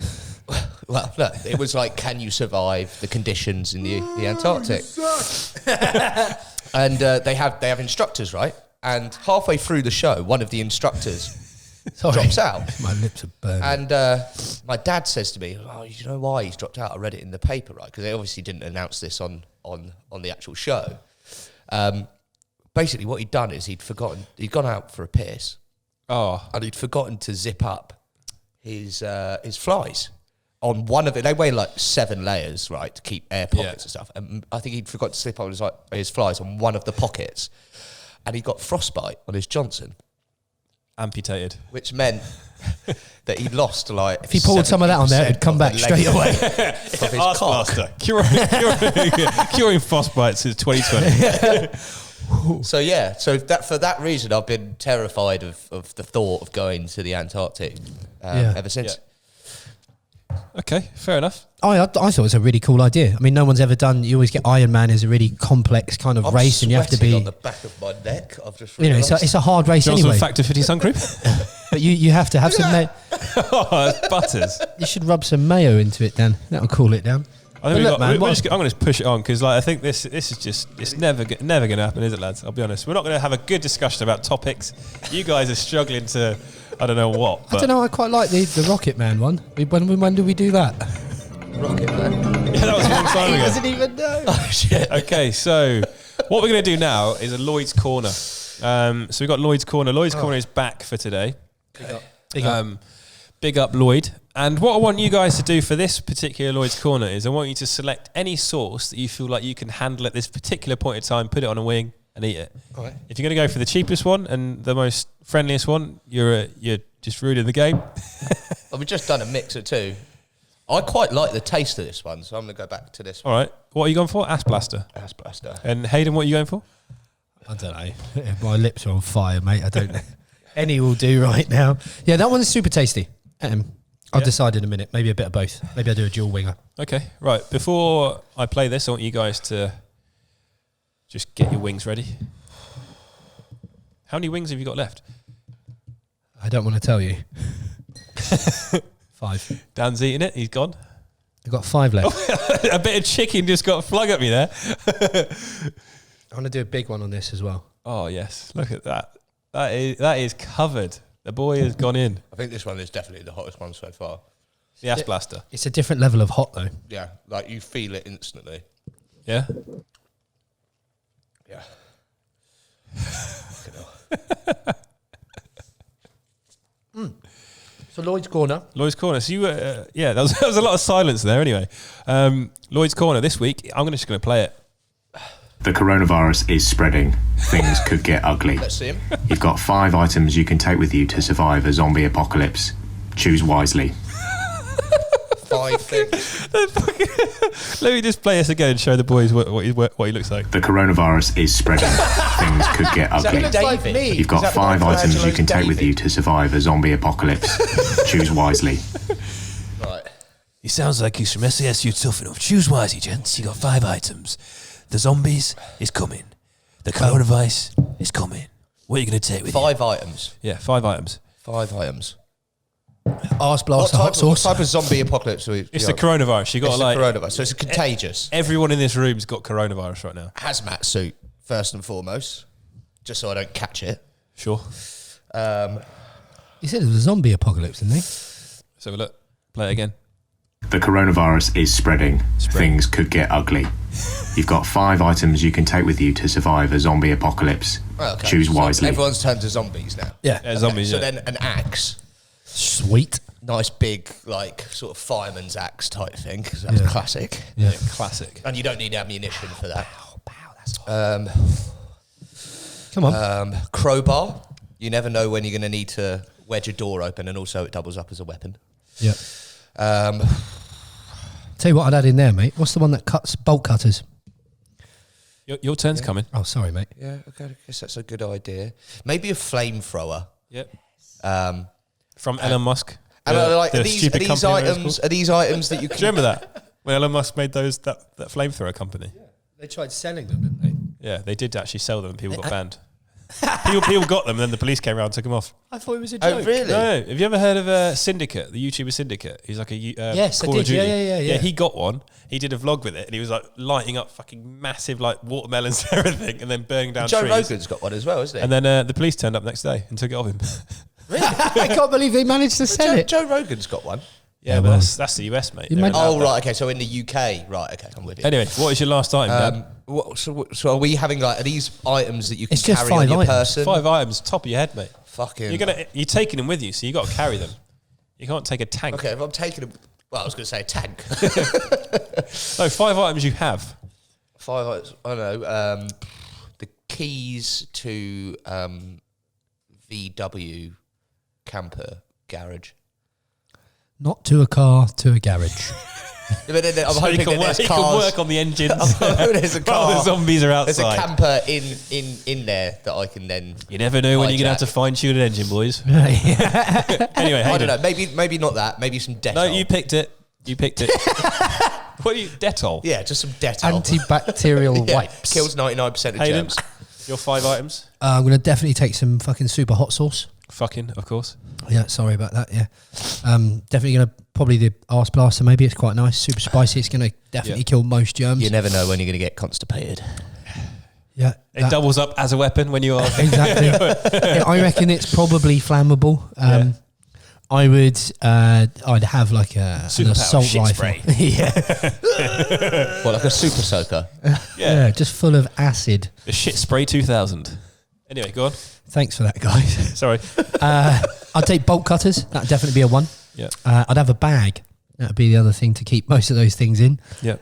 Well, no, it was like, can you survive the conditions in the Antarctic? And they have instructors, right? And halfway through the show, one of the instructors drops out. My lips are burning. And my dad says to me, "Oh, you know why he's dropped out? I read it in the paper, right?" Because they obviously didn't announce this on the actual show. Basically, what he'd done is he'd gone out for a piss. Oh, and he'd forgotten to zip up his flies. On one of it, they weigh like 7 layers, right, to keep air pockets and stuff. And I think he'd forgot to slip on his flies on one of the pockets, and he got frostbite on his Johnson, amputated, which meant that he'd lost like. If he pulled some of that on there, it'd come back straight away. Of his cock. Curing frostbite since 2020. So yeah, for that reason, I've been terrified of the thought of going to the Antarctic ever since. Yeah. Okay, fair enough. I thought it was a really cool idea. I mean, no one's ever done. You always get Ironman as a really complex kind of race, and you have to be on the back of my neck. I've just it's a hard race anyway. anyway. Factor 50 sun cream, but you have to have some. Oh, it's butters. You should rub some mayo into it, Dan. That'll cool it down. I think I'm going to push it on because I think this is just it's never going to happen, is it, lads? I'll be honest. We're not going to have a good discussion about topics. You guys are struggling to. I don't know what. I don't know. I quite like the Rocket Man one. When do we do that? Rocket Man. Yeah, that was a long time ago. He doesn't even know. Oh shit. Okay, so what we're going to do now is a Lloyd's Corner. So we've got Lloyd's Corner. Lloyd's Corner is back for today. Big up Lloyd. And what I want you guys to do for this particular Lloyd's Corner is I want you to select any sauce that you feel like you can handle at this particular point in time, put it on a wing and eat it. Okay. If you're going to go for the cheapest one and the most friendliest one, you're just ruining the game. Well, we've just done a mix of two. I quite like the taste of this one, so I'm going to go back to this one. All right. What are you going for? Ass Blaster. Ass Blaster. And Hayden, what are you going for? I don't know. My lips are on fire, mate. I don't know. Any will do right now. Yeah, that one's super tasty. I'll decide in a minute. Maybe a bit of both. Maybe I'll do a dual winger. Okay, right. Before I play this, I want you guys to just get your wings ready. How many wings have you got left? I don't want to tell you. 5. Dan's eating it. He's gone. I've got 5 left. A bit of chicken just got flung at me there. I want to do a big one on this as well. Oh, yes. Look at that. That is covered. The boy has gone in. I think this one is definitely the hottest one so far. The Ass Blaster. It's a different level of hot, though. Yeah, like you feel it instantly. Yeah? Yeah. So Lloyd's Corner. Lloyd's Corner. So you were, that was a lot of silence there anyway. Lloyd's Corner this week, I'm just going to play it. The coronavirus is spreading. Things could get ugly. Let's see him. You've got 5 items you can take with you to survive a zombie apocalypse. Choose wisely. 5 things. Let me just play this again and show the boys what he looks like. The coronavirus is spreading. Things could get ugly. David? Like me. You've got 5 items you can take with you to survive a zombie apocalypse. Choose wisely. Right. He sounds like he's from SAS Youth Tough Enough. Choose wisely, gents. You got 5 items. The zombies is coming. The coronavirus is coming. What are you going to take with you? 5 items. Yeah, 5 items. 5 items. Arse blast, hot What sauce. type of zombie apocalypse are we? It's the coronavirus. You got It's to like the coronavirus, so it's contagious. everyone in this room's got coronavirus right now. Hazmat suit, first and foremost, just so I don't catch it. Sure. He said it was a zombie apocalypse, didn't he? Let's have a look. Play it again. The coronavirus is spreading. Things could get ugly. You've got 5 items you can take with you to survive a zombie apocalypse. Okay. Choose So wisely. everyone's turned to zombies now. Yeah, zombies. So yeah. then an axe, Sweet. nice big like sort of fireman's axe type thing, because that's classic. Yeah, classic. And you don't need ammunition for that. Come on. Crowbar. You never know when you're going to need to wedge a door open, and also it doubles up as a weapon. Yeah. Um, Tell you what I'd add in there, mate. What's the one that cuts bolt cutters? Your turn's coming. Oh, sorry, mate. yeah, okay, I guess that's a good idea. Maybe a flamethrower. Yep. Um, From Elon Musk. and the are these stupid company, whatever it's items? called. Are these items that you Do can? you remember that? When Elon Musk made that flamethrower company? They tried selling them, didn't they? Yeah, they did actually sell them and people got banned. people got them and then the police came around and took them off. I thought it was a Oh, really? No, have you ever heard of Syndicate, the YouTuber Syndicate? He's like a Yes, I Call of did. Duty. Yeah. He got one. He did a vlog with it and he was like lighting up fucking massive like watermelons and everything and then burning down Joe trees. Rogan's got one as well, isn't he? And then the police turned up next day and took it off him. I can't believe they managed to sell it. Joe Rogan's got one. Yeah, but that's the US, mate. You They're imagine- allowed Oh, that. right, okay. So in the UK, right, okay, I'm with you. Anyway, what is your last item, Dan? So are we having like, are these items that you can It's just carry on 5 your items. person? 5 items, top of your head, mate. Fucking. You're taking them with you, so you got to carry them. You can't take a tank. Okay, if I'm taking them, well, I was going to say a tank. No, 5 items you have. 5 items, I don't know. The keys to VW camper garage. Not to a car, to a garage. Yeah, but then I'm So hoping you can, that there's you can cars. work on the engines. I'm hoping there's a while car. the zombies are There's outside. a camper in there that I can then. You never know when you're going to have to hijack. fine tune an engine, boys. Yeah. Anyway, I Hayden. don't know. Maybe not that. Maybe some Dettol. No, you picked it. You picked it. What are you? Dettol. Yeah, just some Dettol. Antibacterial Yeah, wipes. kills 99% of Hayden, germs. your 5 items. I'm going to definitely take some fucking super hot sauce. Fucking, of course. Yeah, sorry about that. Yeah, definitely going to probably the arse blaster. Maybe it's quite nice, super spicy. It's going to definitely kill most germs. You never know when you're going to get constipated. Yeah, It doubles up as a weapon when you are. exactly. Yeah, I reckon it's probably flammable. Yeah. I would. I'd have like an Superpower assault shit rifle. spray. Yeah, What, like a super soaker? yeah, just full of acid. The shit spray 2000. Anyway, go on. Thanks for that, guys. Sorry. I'd take bolt cutters. That'd definitely be a one. Yeah. I'd have a bag. That'd be the other thing to keep most of those things in. Yeah.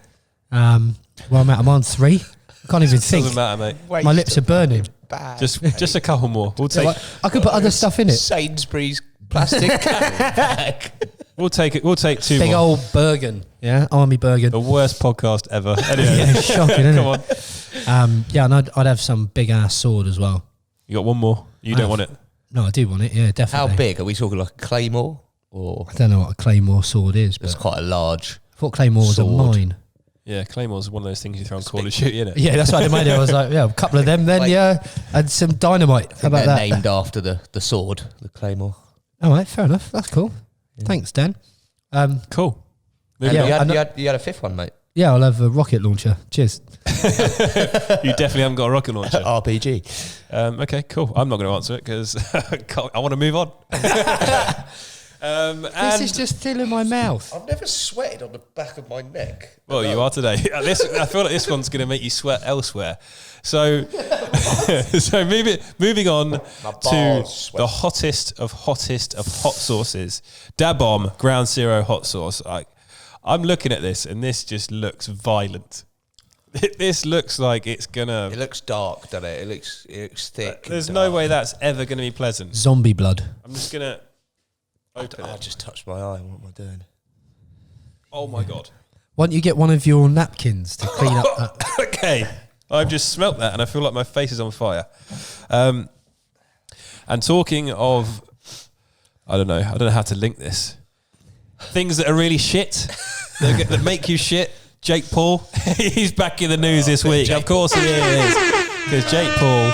Well, I'm on 3. I can't even think. Doesn't matter, mate. My lips are burning. Bad. Just a couple more. We'll take. I could put other stuff in it. Sainsbury's plastic bag. We'll take it. We'll take 2 Big more. old Bergen. Yeah, Army Bergen. The worst podcast ever. Anyway, Yeah, shocking, isn't come it? on. Yeah, and I'd have some big ass sword as well. You got 1 more. You I don't have. want it. No, I do want it. Yeah, How definitely. big? Are we talking like a claymore? Or I don't know what a claymore sword is, but it's quite a large. I thought claymore was a Sword. mine. Yeah, Claymore's one of those things you throw on Call of Duty, isn't it? Yeah, that's what I made it. I was like, yeah, a couple of them then, Like- yeah, and some dynamite. How about They're that? named after the sword, the claymore. All right, fair enough. That's cool. Thanks, Dan. Cool. And Yeah, you, I had, know- you had a 5th one, mate. Yeah, I'll have a rocket launcher. Cheers. You definitely haven't got a rocket launcher. RPG. Okay, cool. I'm not going to answer it because I want to move on. This is just filling my mouth. I've never sweated on the back of my neck. Well, you are today. I feel like this one's going to make you sweat elsewhere. So, moving on to the hottest of hot sauces. Da Bomb Ground Zero hot sauce. I'm looking at this, and this just looks violent. This looks like it's gonna. It looks dark, doesn't it? It looks thick. There's no way that's ever going to be pleasant. Zombie blood. I'm just gonna open it. I just touched my eye. What am I doing? Oh my god! Why don't you get one of your napkins to clean up that? Okay, I've just smelt that, and I feel like my face is on fire. And talking of, I don't know how to link this. Things that are really shit, that make you shit. Jake Paul, he's back in the news this week. Of course he is, because Jake Paul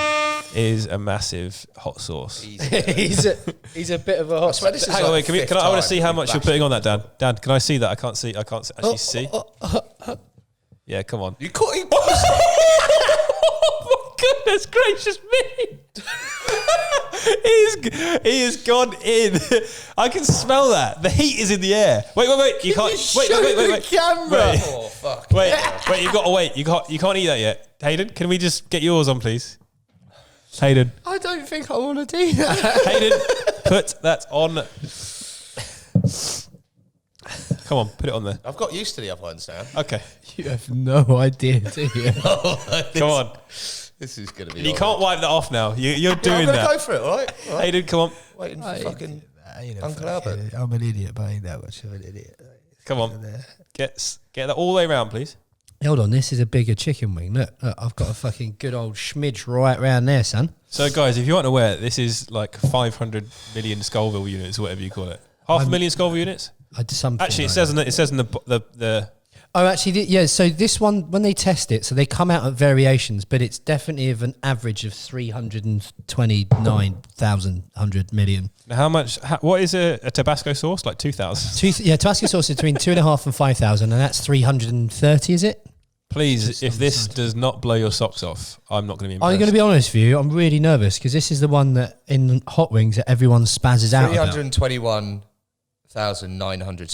is a massive hot sauce. He's a bit of a hot sauce. Hang on, wait. I want to see how much you're putting on that, Dan. Dan, can I see that? I can't actually see. Yeah, come on. You caught him. Oh my goodness gracious me! He has gone in. I can smell that. The heat is in the air. Wait. You can't. Wait. Camera. Oh fuck. Wait. You've got to wait. You can't eat that yet. Hayden, can we just get yours on, please? Hayden. I don't think I want to do that. Hayden, put that on. Come on, put it on there. I've got used to the other ones now. Okay. You have no idea, do you? Come on. This is going to be. You can't wipe that off now. You're doing I'm that. go for it, all right? Hayden, come on. Waiting for fucking Uncle Albert. I'm an idiot, but I ain't that much of an idiot. Come on. Get that all the way around, please. Hold on, this is a bigger chicken wing. Look, I've got a fucking good old schmidge right round there, son. So, guys, if you aren't aware, this is like 500 million Scoville units, or whatever you call it. 500,000 Scoville units? Actually, it says in the. Oh, actually, yeah. So this one, when they test it, so they come out at variations, but it's definitely of an average of 329,100 million. How much? What is a Tabasco sauce? Like 2,000? Yeah, Tabasco sauce is between 2.5 and 5,000, and that's 330, is it? Please, if this does not blow your socks off, I'm not going to be impressed. I'm going to be honest with you. I'm really nervous because this is the one that in hot wings that everyone spazzes out about. 321,900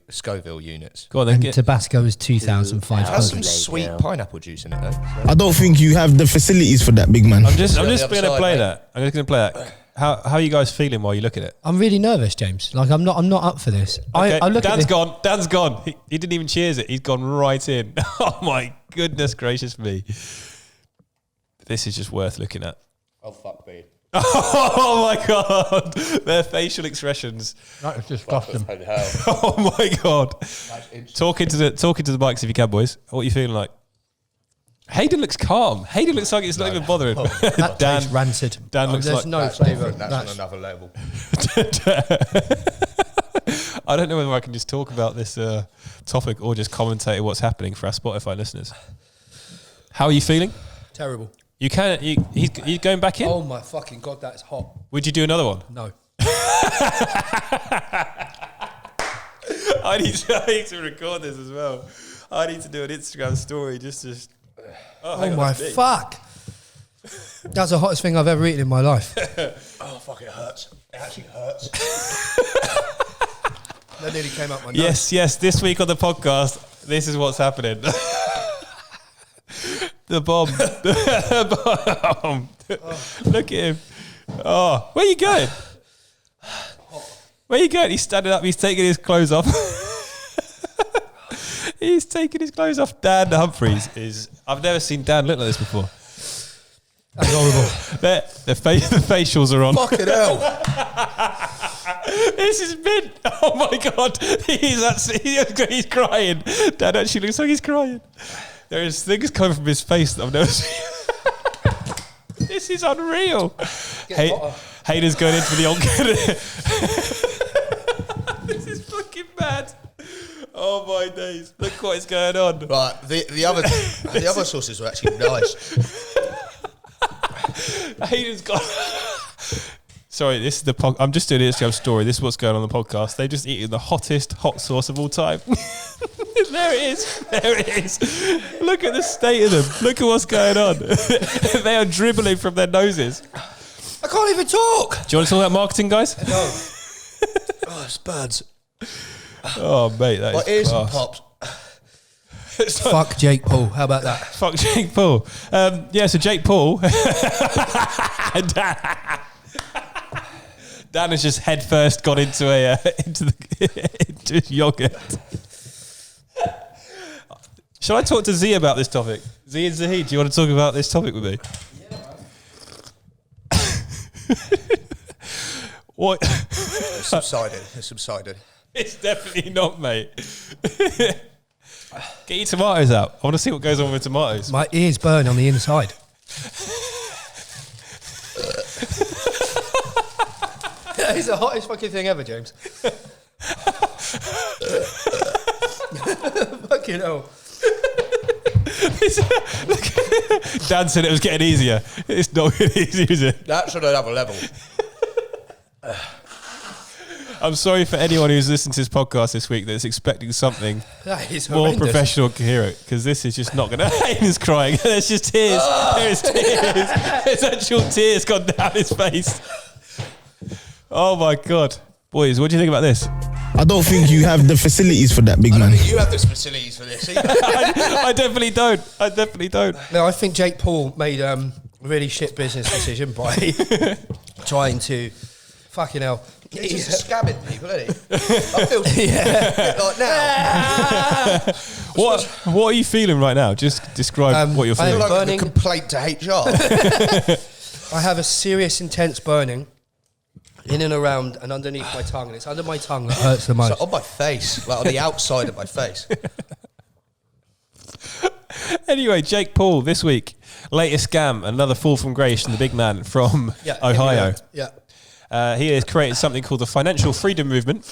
Scoville units. Go on then. And Tabasco is 2,500. Has some sweet pineapple juice in it, though. I don't think you have the facilities for that, big man. I'm just going to play that. I'm just going to play that. How are you guys feeling while you look at it? I'm really nervous, James. Like I'm not up for this. Okay. I look Dan's at gone. Dan's gone. He didn't even cheers it. He's gone right in. Oh my goodness gracious me! This is just worth looking at. Oh fuck me! Oh my god! Their facial expressions. That is disgusting. Oh my god! Talking to the mics if you can, boys. What are you feeling like? Hayden looks calm. Hayden looks like it's not even bothering. That Dan tastes rancid. Dan looks there's like no flavour. That's on another level. I don't know whether I can just talk about this topic or just commentate what's happening for our Spotify listeners. How are you feeling? Terrible. You can. He's going back in. Oh my fucking god, that's hot. Would you do another one? No. I need to record this as well. I need to do an Instagram story just to. Oh my fuck. That's the hottest thing I've ever eaten in my life. Oh fuck, it hurts. It actually hurts. That nearly came up my nose. Yes. This week on the podcast, this is what's happening. The bomb. The bomb. Look at him. Oh, where are you going? Where are you going? He's standing up. He's taking his clothes off. He's taking his clothes off. Dan Humphries is. I've never seen Dan look like this before. That's horrible. The facials are on. Fucking hell. This is mint. Oh my god. He's crying. Dan actually looks like he's crying. There is things coming from his face that I've never seen. This is unreal. Hayden's going in for the onk. This is fucking mad. Oh my days! Look what is going on. Right, the other sauces were actually nice. Hayden's got. Sorry, this is the I'm just doing an Instagram story. This is what's going on the podcast. They just eating the hottest hot sauce of all time. There it is. There it is. Look at the state of them. Look at what's going on. They are dribbling from their noses. I can't even talk. Do you want to talk about marketing, guys? No. Oh, it's birds. Oh, mate, that My is ears class. popped. Fuck Jake Paul. How about that? Fuck Jake Paul. Yeah, so Jake Paul. Dan has just head first got into into his yogurt. Shall I talk to Z about this topic? Z and Zahid, do you want to talk about this topic with me? What? It's subsided. It's definitely not, mate. Get your tomatoes out. I want to see what goes on with tomatoes. My ears burn on the inside. It's the hottest fucking thing ever, James. Fucking hell. Dan said it was getting easier. It's not getting easier, is it? That's on another level. I'm sorry for anyone who's listened to this podcast this week that's expecting something That is more horrendous. professional, coherent, because this is just not going to... Hayden's crying. There's just tears. There's tears. There's actual tears gone down his face. Oh, my God. Boys, what do you think about this? I don't think you have the facilities for that, big I don't man. think you have the facilities for this either. I definitely don't. I definitely don't. No, I think Jake Paul made a really shit business decision by trying to... Fucking hell. He's just scabbing people, isn't he? I feel a bit like now. What are you feeling right now? Just describe what you're I feel feeling. like a complaint to HR. I have a serious, intense burning in and around and underneath my tongue, and it's under my tongue that hurts the most. So on my face, like on the outside of my face. Anyway, Jake Paul this week. Latest scam, another fall from grace from the big man from Ohio. Yeah. He has created something called the Financial Freedom Movement,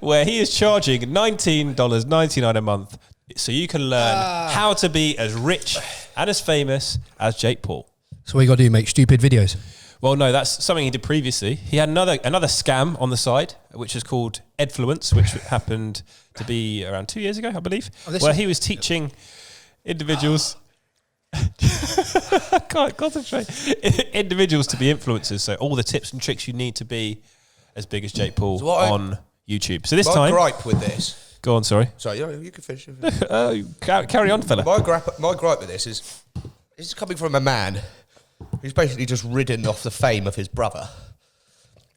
where he is charging $19.99 a month so you can learn how to be as rich and as famous as Jake Paul. So what you got to do, make stupid videos? Well, no, that's something he did previously. He had another scam on the side, which is called Edfluence, which happened to be around 2 years ago, I believe, where he was teaching individuals... I can't concentrate. Individuals to be influencers, so all the tips and tricks you need to be as big as Jake Paul on YouTube. So this time, my gripe with this. Go on, sorry. Sorry, you can finish. Carry on, fella. My gripe with this is coming from a man who's basically just ridden off the fame of his brother.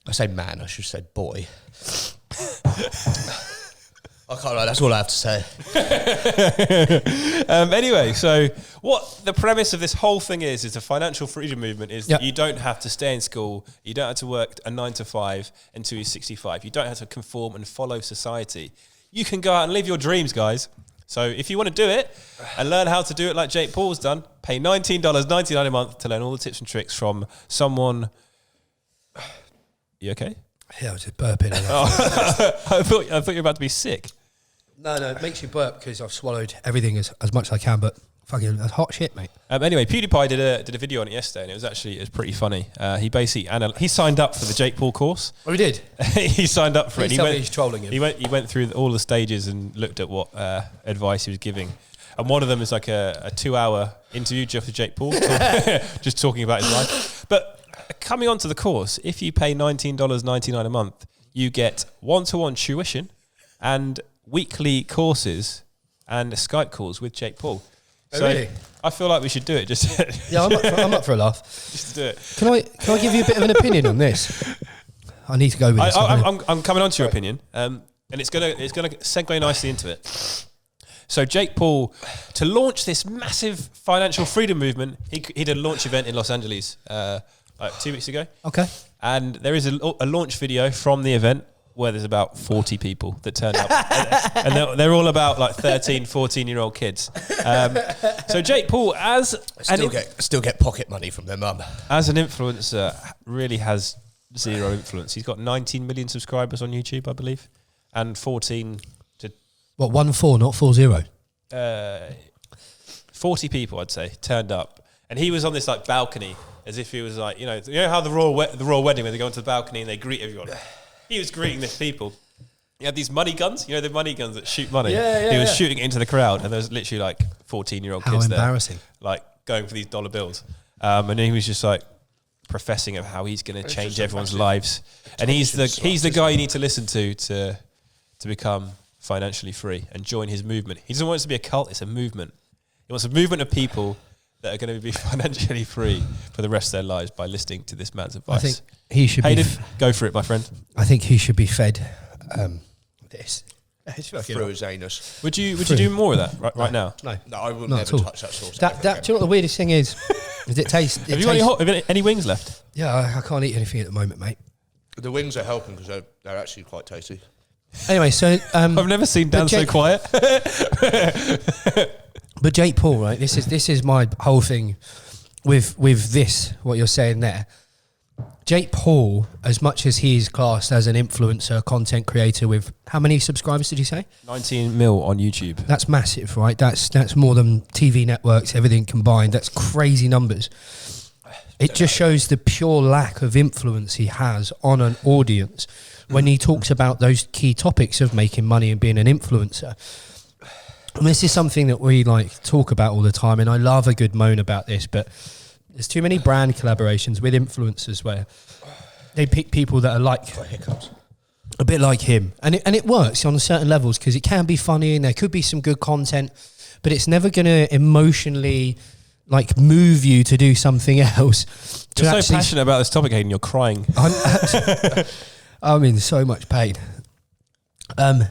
I say man, I should say boy. I can't lie, that's all I have to say. Anyway, so what the premise of this whole thing is the financial freedom movement is that you don't have to stay in school, you don't have to work a 9 to 5 until you're 65. You don't have to conform and follow society. You can go out and live your dreams, guys. So if you want to do it and learn how to do it like Jake Paul's done, pay $19.99 a month to learn all the tips and tricks from someone. You okay? Yeah, I was just burping. I thought you were about to be sick. No, it makes you burp because I've swallowed everything as much as I can, but fucking that's hot shit, mate. Anyway, PewDiePie did a video on it yesterday, and it was pretty funny. He basically he signed up for the Jake Paul course. Oh, he did? He signed up for it. He's trolling him. He went through all the stages and looked at what advice he was giving. And one of them is like a 2-hour interview just with Jake Paul, just talking about his life. But coming onto the course, if you pay $19.99 a month, you get one-to-one tuition and weekly courses and Skype calls with Jake Paul. So really? I feel like we should do it. Just yeah, I'm up for a laugh. Just to do it. Can I give you a bit of an opinion on this? I need to go with this. I'm coming on to your opinion, and it's gonna segue nicely into it. So Jake Paul, to launch this massive financial freedom movement, he did a launch event in Los Angeles like 2 weeks ago. Okay. And there is a launch video from the event where there's about 40 people that turned up. and they're all about like 13, 14-year-old kids. So Jake Paul, still get pocket money from their mum. As an influencer, really has zero influence. He's got 19 million subscribers on YouTube, I believe. And 14 to... What, 14, not 40? 40 people, I'd say, turned up. And he was on this like balcony, as if he was like, you know how the royal wedding, where they go onto the balcony and they greet everyone. He was greeting the people. He had these money guns, the money guns that shoot money. He was shooting it into the crowd, and there was literally like 14-year-old kids there. How embarrassing. Like going for these dollar bills. And he was just like professing of how he's going to change everyone's lives, and he's the guy you need to listen to become financially free and join his movement. He doesn't want it to be a cult; it's a movement. He wants a movement of people that are going to be financially free for the rest of their lives by listening to this man's advice. I think he should Hayden, go for it, my friend. I think he should be fed this. Through his anus. Would you do more of that right now? No, I would not never at all. touch that sauce. Do you know what the weirdest thing is? Is it taste? Have you got any wings left? Yeah, I can't eat anything at the moment, mate. The wings are helping because they're actually quite tasty. Anyway, so I've never seen Dan so quiet. But Jake Paul, right? This is my whole thing with this. What you're saying there, Jake Paul, as much as he is classed as an influencer, content creator with how many subscribers did you say? 19 mil on YouTube. That's massive, right? That's more than TV networks, everything combined. That's crazy numbers. It just shows the pure lack of influence he has on an audience when he talks about those key topics of making money and being an influencer. And this is something that we talk about all the time, and I love a good moan about this, but there's too many brand collaborations with influencers where they pick people that are a bit like him, and it works on certain levels because it can be funny and there could be some good content, but it's never going to emotionally move you to do something else. You're so passionate about this topic, Hayden. You're crying. I'm in so much pain. And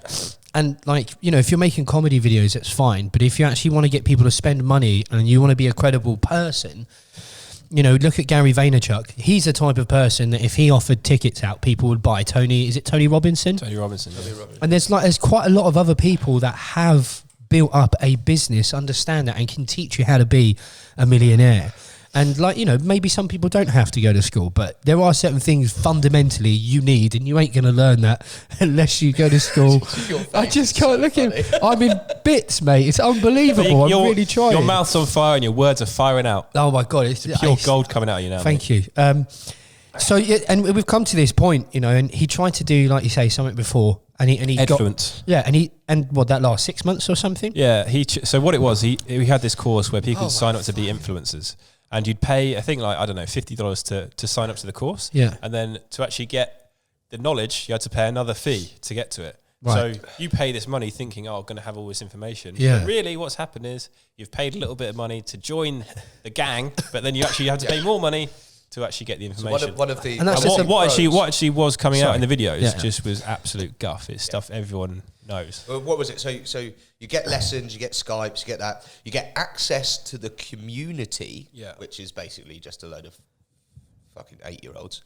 if you're making comedy videos, that's fine. But if you actually want to get people to spend money and you want to be a credible person, look at Gary Vaynerchuk. He's the type of person that if he offered tickets out, people would buy. Is it Tony Robinson? Tony Robinson. And there's quite a lot of other people that have built up a business, understand that, and can teach you how to be a millionaire. And maybe some people don't have to go to school, but there are certain things fundamentally you need, and you ain't going to learn that unless you go to school. I just can't look at him. I'm in bits, mate. It's unbelievable. I'm really trying. Your mouth's on fire and your words are firing out. Oh my God. It's pure gold coming out of you now. Thank you. So, yeah, and we've come to this point, and he tried to do, like you say, something before. And he influence. That last 6 months or something? Yeah. So what it was, he had this course where people could sign up to be influencers. And you'd pay, I think, $50 to sign up to the course. Yeah. And then to actually get the knowledge, you had to pay another fee to get to it. Right. So you pay this money thinking, I'm going to have all this information. Yeah. But really what's happened is you've paid a little bit of money to join the gang, but then you actually have to pay more money to actually get the information. So one of the... And what actually was coming out in the videos just was absolute guff. It's stuff everyone knows. Well, what was it? So you get lessons, you get Skypes, you get that. You get access to the community, which is basically just a load of fucking 8-year-olds.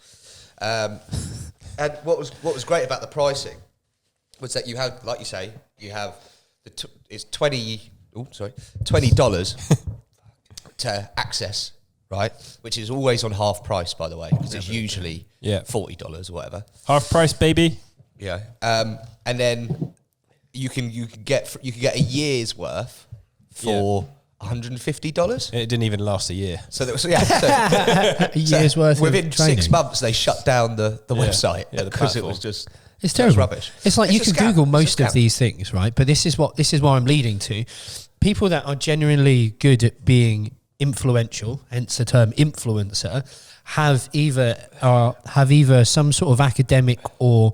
And what was great about the pricing was that you have, like you say, you have it's $20 to access. Right, which is always on half price, by the way, because it's usually $40 or whatever. Half price, baby. Yeah, and then you can get a year's worth for $150. It didn't even last a year. A year's worth. Within of training. 6 months, they shut down the website because it was just. It's terrible. Rubbish. It's like you can Google most of these things, right? But this is what I'm leading to. People that are genuinely good at being influential, hence the term influencer, have either some sort of academic or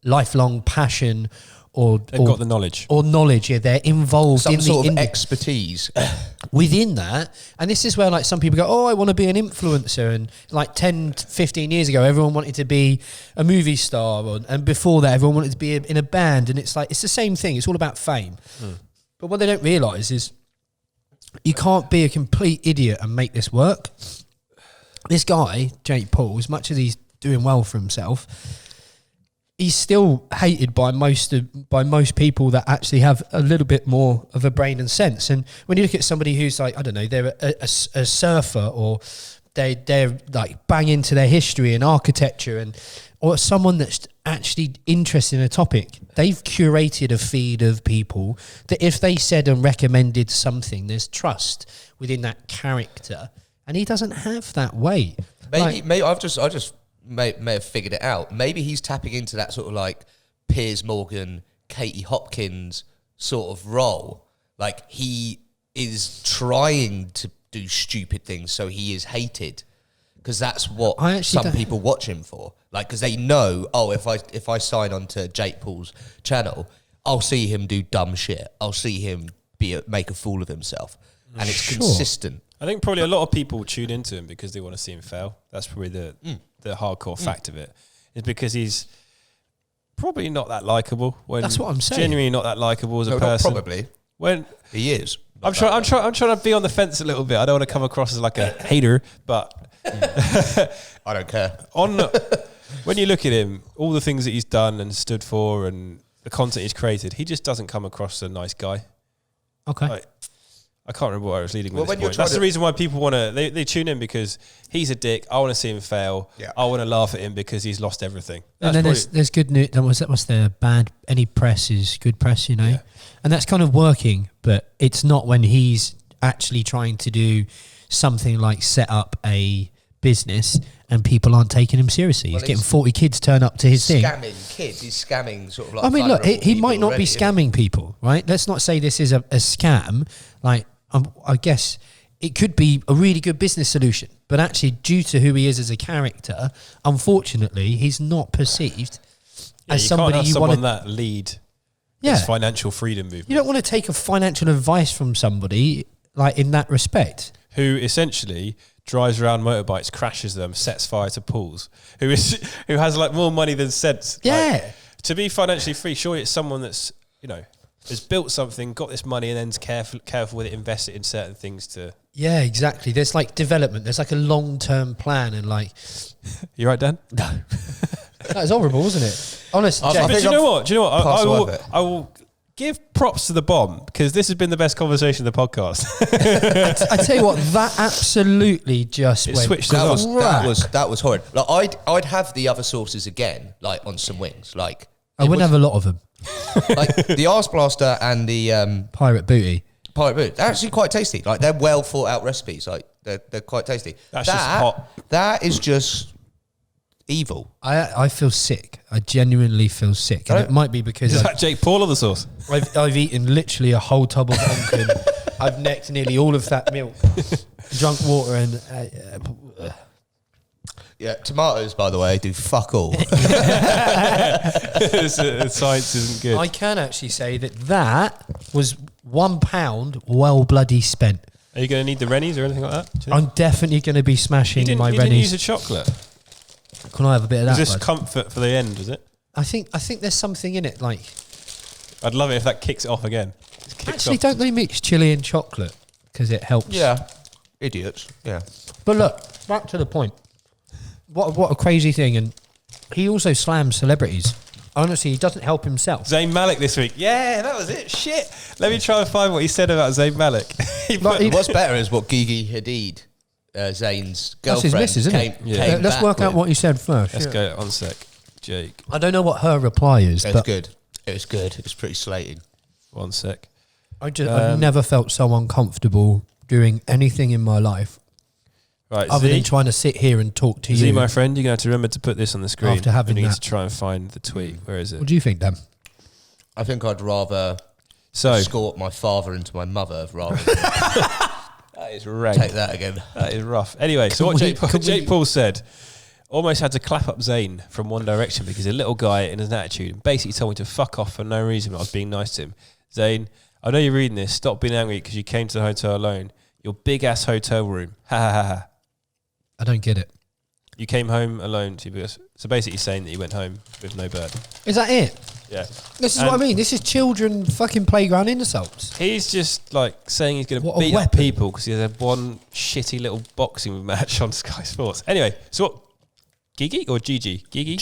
lifelong passion or got the knowledge. Or knowledge, they're involved some in sort of expertise within that. And this is where some people go, I want to be an influencer. And 10, 15 years ago, everyone wanted to be a movie star. And before that, everyone wanted to be in a band. And it's the same thing. It's all about fame. But what they don't realise is you can't be a complete idiot and make this work. This guy, Jake Paul, as much as he's doing well for himself, he's still hated by most people that actually have a little bit more of a brain and sense. And when you look at somebody who's they're a surfer, or they're bang into their history and architecture, or someone that's actually interested in a topic, they've curated a feed of people that if they said and recommended something, there's trust within that character, and he doesn't have that weight. Maybe I just may have figured it out. Maybe he's tapping into that sort of Piers Morgan, Katie Hopkins sort of role. He is trying to do stupid things, so he is hated. because that's what some people watch him for. Like, because they know, if I sign on to Jake Paul's channel, I'll see him do dumb shit. I'll see him make a fool of himself, and it's consistent. I think probably a lot of people tune into him because they want to see him fail. That's probably the hardcore fact of it. Is because he's probably not that likable. That's what I'm saying. Genuinely not that likable as a person. Probably. When he is. I'm trying to be on the fence a little bit. I don't want to come across as like a hater, but I don't care. When you look at him, all the things that he's done and stood for and the content he's created, he just doesn't come across as a nice guy. Okay. Like, I can't remember what I was leading with this point. That's the reason why people want to... They tune in because he's a dick. I want to see him fail. Yeah. I want to laugh at him because he's lost everything. And then there's good news. What's the bad... Any press is good press, you know? Yeah. And that's kind of working, but it's not when he's actually trying to do something like set up a business and people aren't taking him seriously. He's getting 40 kids turn up to his thing. Scamming kids. He's scamming sort of like... I mean, look, he might not be scamming people, right? Let's not say this is a scam. Like... I guess it could be a really good business solution, but actually due to who he is as a character, unfortunately, he's not perceived as somebody you want that lead this financial freedom movement. You don't want to take a financial advice from somebody like in that respect. Who essentially drives around motorbikes, crashes them, sets fire to pools, who has like more money than sense. Yeah. Like, to be financially free, surely it's someone that's, has built something, got this money, and then's careful with it, invest it in certain things to... Yeah, exactly. There's like development. There's like a long-term plan and like... You right, Dan? No. That was horrible, wasn't it? Honestly, but do you know what? I will give props to the bomb because this has been the best conversation of the podcast. I tell you what, that absolutely just went... Switched that was horrid. Like, I'd have the other sources again, like on some wings. Like I wouldn't have a lot of them. Like the Arse Blaster and the Pirate Booty. They're actually quite tasty. Like they're well thought out recipes. Like they're quite tasty. Just hot. That is just evil. I feel sick. I genuinely feel sick, and it might be because is that Jake Paul or the sauce? I've eaten literally a whole tub of Onken. I've necked nearly all of that milk, drunk water, and. Yeah, tomatoes, by the way, do fuck all. Science isn't good. I can actually say that was £1 well bloody spent. Are you going to need the Rennies or anything like that? I'm definitely going to be smashing my Rennies. You didn't use a chocolate? Can I have a bit of that? Is this comfort for the end, was it? I think there's something in it. Like, I'd love it if that kicks it off again. Actually, don't they mix chili and chocolate? Because it helps. Yeah. Idiots. Yeah. But look, back to the point. What a crazy thing. And he also slams celebrities. Honestly, he doesn't help himself. Zayn Malik this week. Yeah, that was it. Shit. Let me try and find what he said about Zayn Malik. What's better is what Gigi Hadid, Zayn's girlfriend, that's his missus, isn't it? Yeah. Let's work out what he said first. Let's go on sec. Jake. I don't know what her reply is. It was good. It was good. It was pretty slating. 1 sec. I've never felt so uncomfortable doing anything in my life. Right, other than trying to sit here and talk to you. My friend, you're going to have to remember to put this on the screen. After having we need to try and find the tweet. Where is it? What do you think, Dan? I think I'd rather escort my father into my mother rather than that is rank. Take that again. That is rough. Anyway, so what Jake Paul said, almost had to clap up Zayn from One Direction because a little guy in his attitude basically told me to fuck off for no reason when I was being nice to him. Zayn, I know you're reading this. Stop being angry because you came to the hotel alone. Your big ass hotel room. Ha ha ha ha. I don't get it. You came home alone. So basically saying that you went home with no bird. Is that it? Yeah. This is what I mean. This is children fucking playground insults. He's just like saying he's going to beat up people because he had one shitty little boxing match on Sky Sports. Anyway, so what? Gigi or Gigi? Gigi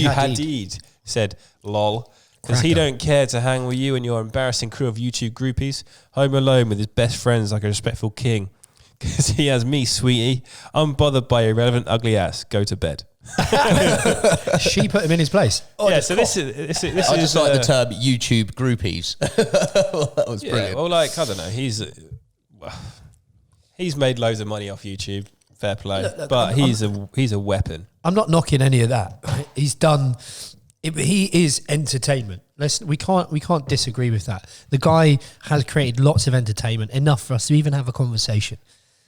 Hadid said, lol. Because he don't care to hang with you and your embarrassing crew of YouTube groupies. Home alone with his best friends like a respectful king. Because he has me, sweetie. I'm bothered by your irrelevant, ugly ass. Go to bed. She put him in his place. Yeah, so this is I just like the term YouTube groupies. That was brilliant. Well, like, I don't know. He's made loads of money off YouTube. Fair play. Look, but he's a weapon. I'm not knocking any of that. He's done... He is entertainment. We can't disagree with that. The guy has created lots of entertainment, enough for us to even have a conversation.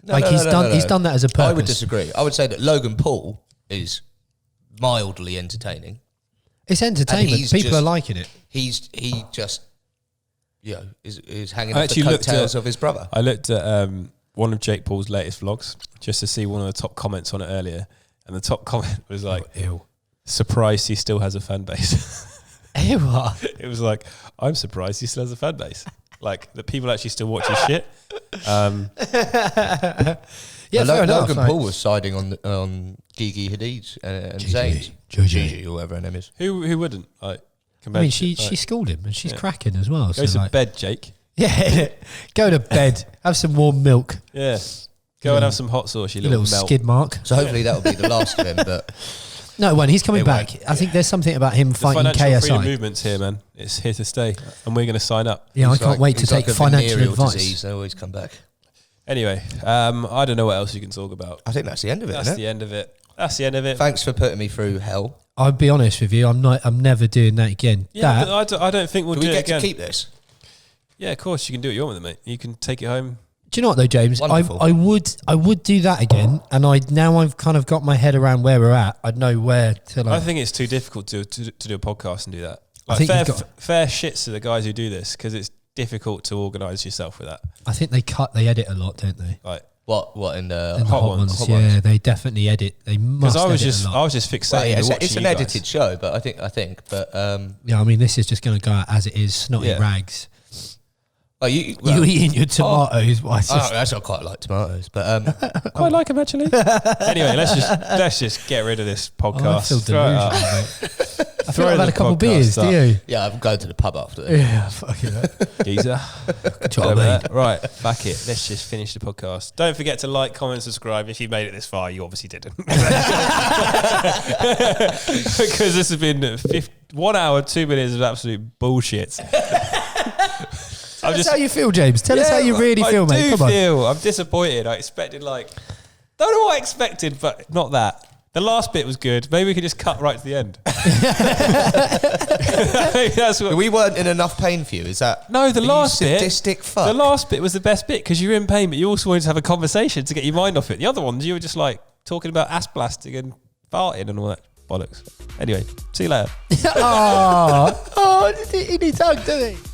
He's done that as a purpose. I would disagree. I would say that Logan Paul is mildly entertaining. It's entertainment. People are liking it. He just is hanging off the coattails of his brother. I looked at one of Jake Paul's latest vlogs just to see one of the top comments on it earlier, and the top comment was like, ew. Surprised he still has a fan base. Ew. It was like, I'm surprised he still has a fan base. Like, that people actually still watch his shit. Yeah, Logan Paul was siding on Gigi Hadid and Zayn. Gigi, or whatever her name is. Who wouldn't? Like, I mean, she schooled him, and she's cracking as well. Go to bed, Jake. Yeah, go to bed. Have some warm milk. Yeah. Go and have some hot sauce, you little melt. Skid mark. So hopefully that will be the last of him, but... No, when he's coming back, I think there's something about him fighting KSI. Financial freedom movement's here, man. It's here to stay, and we're going to sign up. Yeah, I can't wait to take financial advice. Disease, they always come back. Anyway, I don't know what else you can talk about. I think that's the end of it. That's the end of it. That's the end of it. Thanks for putting me through hell. I'll be honest with you, I'm never doing that again. Yeah, but I don't think we'll do it again. Do we get to keep this? Yeah, of course you can do what you want with it, mate. You can take it home. Do you know what though, James? I would do that again, and now I've kind of got my head around where we're at. I'd know where to. I think it's too difficult to do a podcast and do that. Like, fair shits to the guys who do this, because it's difficult to organise yourself with that. I think they edit a lot, don't they? Like what in the hot ones? Yeah, they definitely edit. They must. Because I was just fixated. Well, it's an edited show, but I think, yeah, I mean, this is just going to go out as it is, snotty rags. Oh, you eating your tomatoes? That's I quite like tomatoes, but quite like them actually. Anyway, let's just get rid of this podcast. I feel delusional, mate. I feel like I've had a couple of beers. Do you? Yeah, I'm going to the pub after this. Yeah, fucking geezer. Good job, mate. Right, back it. Let's just finish the podcast. Don't forget to like, comment, subscribe. If you made it this far, you obviously didn't, because this has been 1 hour 2 minutes of absolute bullshit. Tell us how you feel, James. Tell us how you really feel, mate. Come on. I'm disappointed. I expected don't know what I expected, but not that. The last bit was good. Maybe we could just cut right to the end. That's what we weren't in enough pain for you. Is that no? The last bit, sadistic fuck. The last bit was the best bit because you were in pain, but you also wanted to have a conversation to get your mind off it. The other ones, you were just like talking about ass blasting and farting and all that bollocks. Anyway, see you later. He needs hugs, doesn't he?